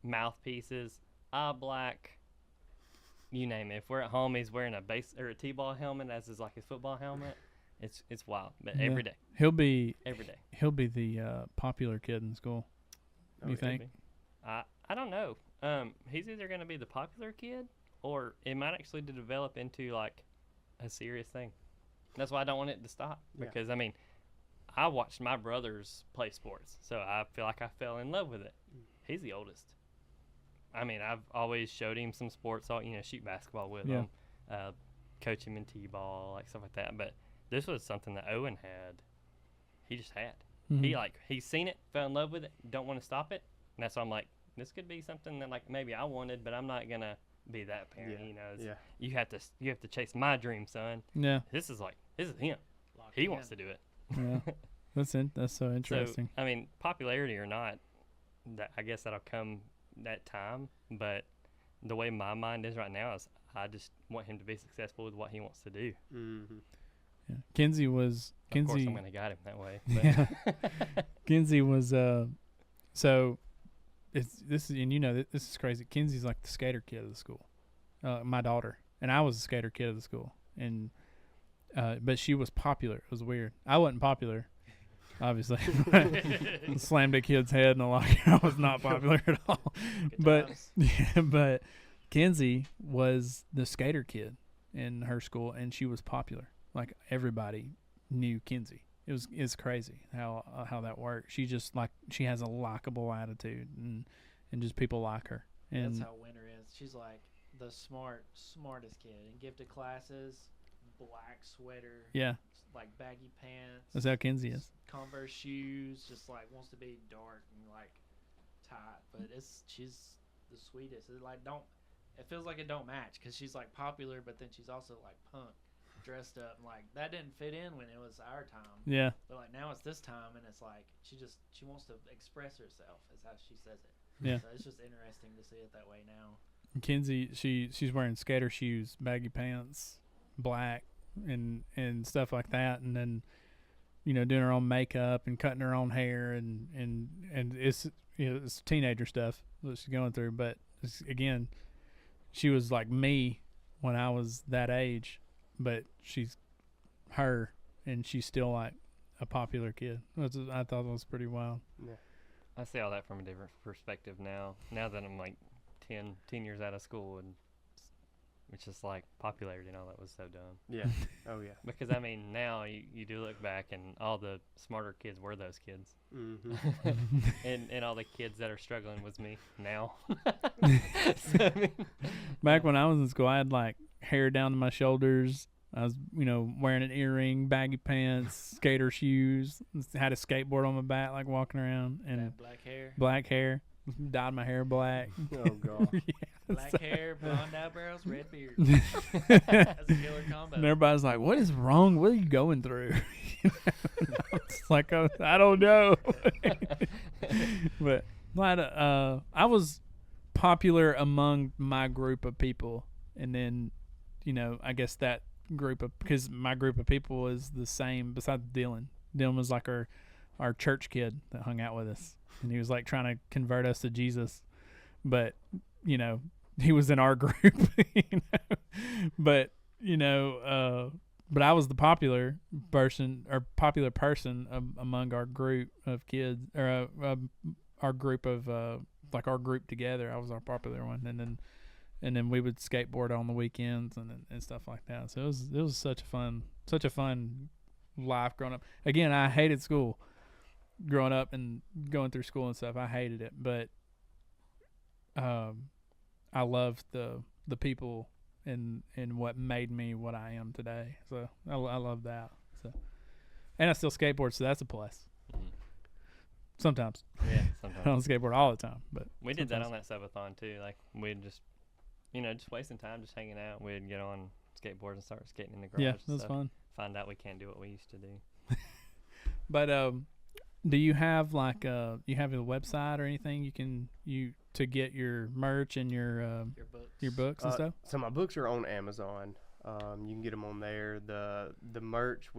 Mouthpieces, eye black, you name it. If we're at home, he's wearing a T-ball helmet as is like his football helmet. It's wild, but every day. He'll be the popular kid in school. You think? I don't know. He's either going to be the popular kid, or it might actually develop into like a serious thing. That's why I don't want it to stop, because I mean, I watched my brothers play sports, so I feel like I fell in love with it. He's the oldest. I mean, I've always showed him some sports, shoot basketball with him, coach him in T-ball, like stuff like that. But this was something that Owen had. He just had. He's seen it, fell in love with it, don't want to stop it. And that's why I'm like, this could be something that like maybe I wanted, but I'm not gonna be that parent. You have to chase my dream, son. Yeah. This is him. He wants to do it. Yeah. That's so interesting. So, I mean, popularity or not, I guess that'll come that time. But the way my mind is right now is I just want him to be successful with what he wants to do. Mm-hmm. Yeah. Kinsey was. Of course, I'm going to guide him that way. But. Yeah. Kinsey was. So, this is crazy. Kinsey's like the skater kid of the school. My daughter, and I was the skater kid of the school, and but she was popular. It was weird. I wasn't popular, obviously. Slammed a kid's head in the locker. I was not popular at all. But Kinsey was the skater kid in her school, and she was popular. Like everybody knew Kinsey. It's crazy how that works. She just she has a likable attitude, and just people like her. And that's how Winter is. She's like the smartest kid in gifted classes, black sweater, like baggy pants. That's how Kinsey is. Converse shoes, just like wants to be dark and like tight, but she's the sweetest. It feels like it don't match, because she's like popular, but then she's also like punk, dressed up, and like that didn't fit in when it was our time. Yeah. But like now it's this time, and it's like she wants to express herself, is how she says it. Yeah. So it's just interesting to see it that way now. Kinsey, she's wearing skater shoes, baggy pants, black, and stuff like that, and then doing her own makeup and cutting her own hair, and it's it's teenager stuff that she's going through. But again, she was like me when I was that age, but she's her, and she's still like a popular kid. I thought it was pretty wild. Yeah, I see all that from a different perspective now. Now that I'm like 10 years out of school, and it's just like popularity and all that was so dumb. Yeah. Oh yeah. Because I mean, now you do look back, and all the smarter kids were those kids. Mm-hmm. and all the kids that are struggling was me now. So, I mean, back when I was in school, I had like hair down to my shoulders. I was, wearing an earring, baggy pants, skater shoes, had a skateboard on my back, like walking around, and black hair. Dyed my hair black. Oh god. Yeah, Black hair, blonde eyebrows, red beard. That's a killer combo. And everybody's like, "What is wrong? What are you going through?" It's like I don't know. But I was popular among my group of people, and then I guess that because my group of people is the same. Besides Dylan was like our church kid that hung out with us, and he was like trying to convert us to Jesus, but he was in our group. But but I was the popular person among our group of kids, or our group of like our group together. I was our popular one, and then we would skateboard on the weekends and stuff like that. So it was such a fun life growing up. Again, I hated school growing up and going through school and stuff. I hated it, but I loved the people and what made me what I am today. So I love that. So, and I still skateboard, so that's a plus. Mm-hmm. Sometimes. Yeah, sometimes. I don't skateboard all the time, but we did that on that subathon too. Like we'd just just wasting time, just hanging out. We'd get on skateboards and start skating in the garage. Yeah, it was fun. Find out we can't do what we used to do. But do you have you have a website or anything to get your merch and your books and stuff? So my books are on Amazon. You can get them on there. The merch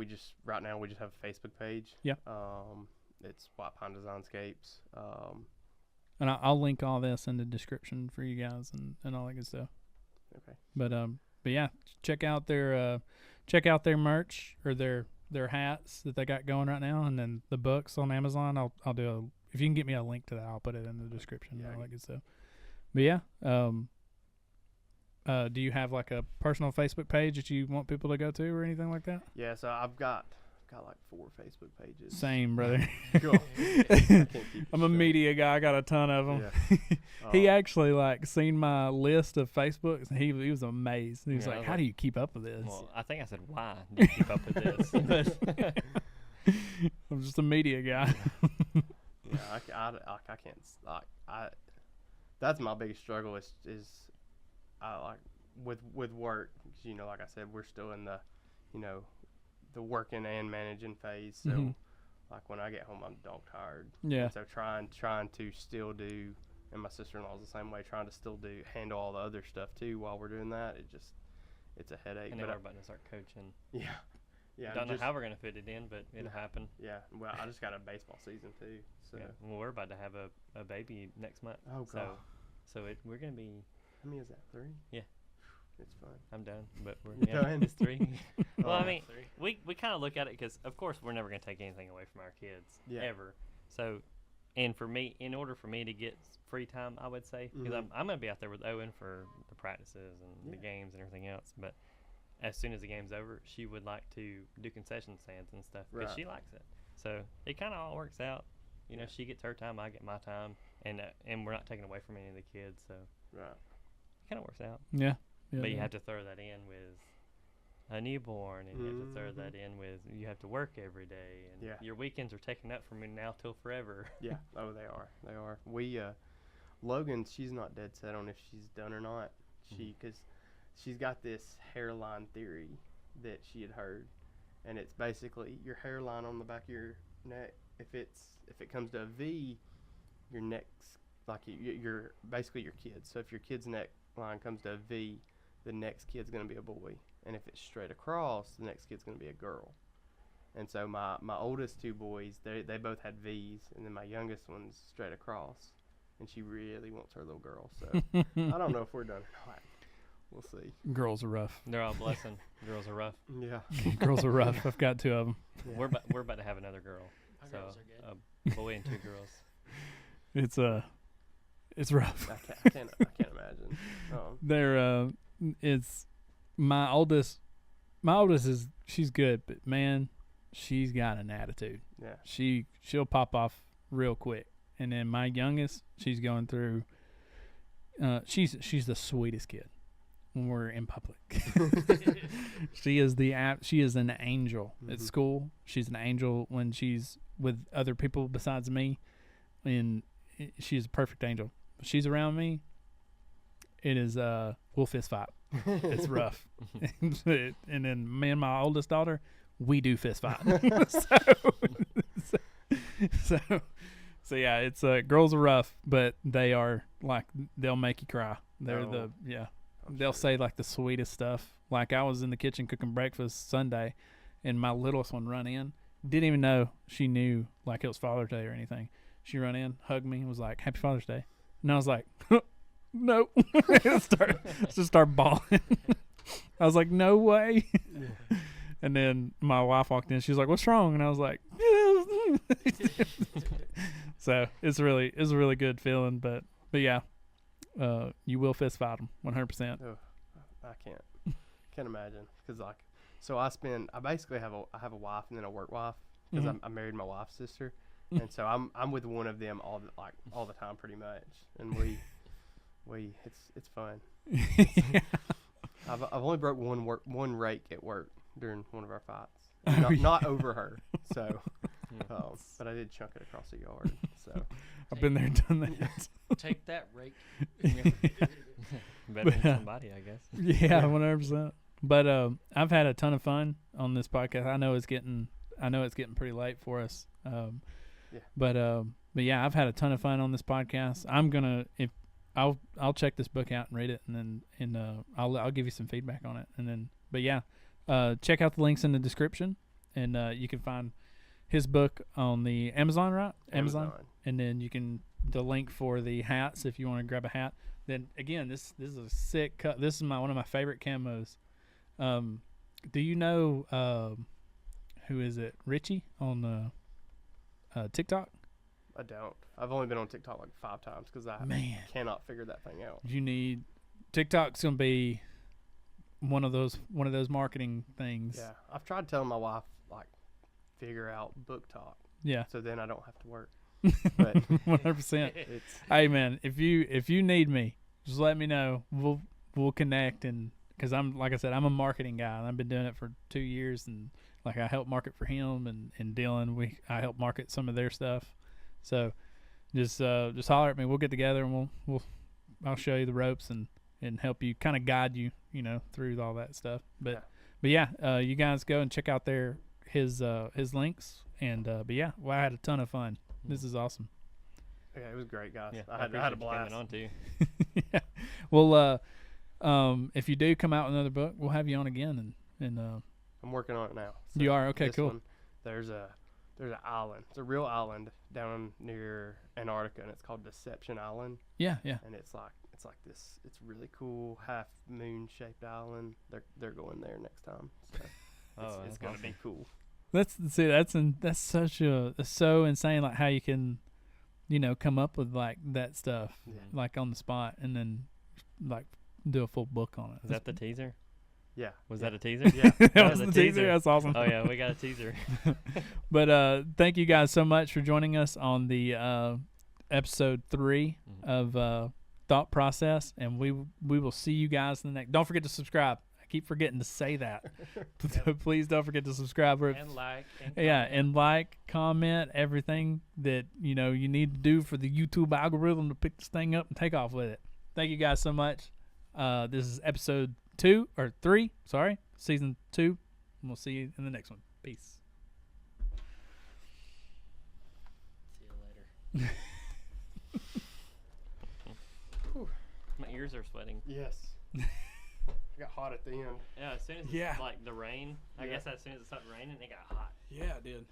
right now we just have a Facebook page. Yeah. It's White Pine Designscapes. And I'll link all this in the description for you guys and all that good stuff. Okay. But yeah, check out their merch or their hats that they got going right now, and then the books on Amazon. I'll do if you can get me a link to that, I'll put it in the description. Yeah. And all that good stuff. But yeah, do you have like a personal Facebook page that you want people to go to or anything like that? Yeah, so I've got like 4 Facebook pages. Same, brother. Cool. I'm a media guy. I got a ton of them. Yeah. He actually seen my list of Facebooks, and he was amazed. He was like, "How do you keep up with this?" Well, I think I said, "Why do you keep up with this?" I'm just a media guy. Yeah, I can't that's my biggest struggle is with work. 'Cause, like I said, we're still in the the working and managing phase. So like when I get home, I'm dog tired. Yeah. And so trying to still do, and my sister-in-law's the same way, trying to still handle all the other stuff too while we're doing that. It's a headache. And then we're about to start coaching. Yeah. Yeah. Don't know how we're gonna fit it in, but it'll happen. Yeah. Well, I just got a baseball season too. So. Yeah. Well, we're about to have a baby next month. Oh God. So we're gonna be. How many is that? 3? Yeah. It's fun. I'm done, but we're done? It's 3. Well, I mean, 3. we kind of look at it because, of course, we're never going to take anything away from our kids ever. So, and for me, in order for me to get free time, I would say, because I'm going to be out there with Owen for the practices and the games and everything else. But as soon as the game's over, she would like to do concession stands and stuff because she likes it. So it kind of all works out. She gets her time, I get my time, and we're not taking away from any of the kids. So it kind of works out. Yeah. But you have to throw that in with a newborn, and you have to throw that in with you have to work every day, and your weekends are taken up from now till forever. Yeah. Oh, they are. They are. We Logan, she's not dead set on if she's done or not. Because she's got this hairline theory that she had heard, and it's basically your hairline on the back of your neck. If it comes to a V, your neck's like you're basically your kid. So if your kid's neck line comes to a V, the next kid's going to be a boy, and if it's straight across, the next kid's going to be a girl. And so my oldest 2 boys, they both had V's, and then my youngest one's straight across, and she really wants her little girl. So I don't know if we're done or not. We'll see. Girls are rough. They're all blessing. Girls are rough. Yeah. Girls are rough. I've got 2 of them. Yeah. We're about to have another girl. Our So girls are good. a boy and 2 girls. It's rough. I can't imagine. They're it's my oldest is she's good, but man, she's got an attitude. Yeah. She'll pop off real quick. And then my youngest, she's going through she's the sweetest kid when we're in public. She is an angel at school. She's an angel when she's with other people besides me, and she's a perfect angel. She's around me, it is we'll fist fight. It's rough. And then me and my oldest daughter, we do fist fight. So yeah, it's girls are rough, but they are like they'll make you cry. They're they'll say like the sweetest stuff. Like I was in the kitchen cooking breakfast Sunday, and my littlest one run in, didn't even know she knew like it was Father's Day or anything. She run in, hugged me, and was like, "Happy Father's Day," and I was like, "No," just start bawling. I was like, "No way." And then my wife walked in. She was like, "What's wrong?" And I was like, so it's a really good feeling. But yeah, you will fist fight them 100%. I can't imagine, because like, so I basically have a wife and then a work wife, because I married my wife's sister, and so I'm with one of them all the time pretty much, and it's fun. Yeah. I've only broke one rake at work during one of our fights. Oh, Not over her. So, but I did chunk it across the yard. So I've been there, done that. Take that, rake. Better than somebody, I guess. Yeah, 100%. But I've had a ton of fun on this podcast. I know it's getting pretty late for us. But yeah, I've had a ton of fun on this podcast. I'll check this book out and read it, and then I'll give you some feedback on it, and then. But yeah, check out the links in the description, and you can find his book on the Amazon, right? Amazon. And then the link for the hats if you want to grab a hat. Then again, this is a sick cut. This is one of my favorite camos. Do you know who is it? Richie on TikTok? I don't. I've only been on TikTok like 5 times because I cannot figure that thing out. TikTok's gonna be one of those marketing things. Yeah, I've tried telling my wife like figure out book talk. Yeah. So then I don't have to work. But 100%. Hey man, if you need me, just let me know. We'll connect, and because like I said, I'm a marketing guy, and I've been doing it for 2 years, and like I help market for him and Dylan. I help market some of their stuff. So just holler at me. We'll get together and I'll show you the ropes and help you, kind of guide you, through all that stuff. But yeah, you guys go and check out his links, and but yeah, I had a ton of fun. This is awesome. Yeah, it was great, guys. Yeah, I had a blast. On too. Yeah. Well, if you do come out with another book, we'll have you on again, and I'm working on it now. So you are? Okay, cool. There's an island. It's a real island down near Antarctica, and it's called Deception Island. Yeah. And it's like this. It's really cool, half moon shaped island. They're going there next time. So it's gonna be cool. That's so insane. Like how you can, come up with like that stuff, like on the spot, and then like do a full book on it. Is that the teaser? Yeah. Was that a teaser? Yeah. That was the teaser. That's awesome. Oh yeah, we got a teaser. But thank you guys so much for joining us on the episode 3 of Thought Process, and we will see you guys in the next. Don't forget to subscribe. I keep forgetting to say that. Please don't forget to subscribe and like. And like, comment, everything that you need to do for the YouTube algorithm to pick this thing up and take off with it. Thank you guys so much. This is episode 2 or 3. Sorry, season 2. And we'll see you in the next one. Peace. See you later. My ears are sweating. Yes. I got hot at the end. Yeah, as soon as it's like the rain, I guess as soon as it started raining, it got hot. Yeah, it did.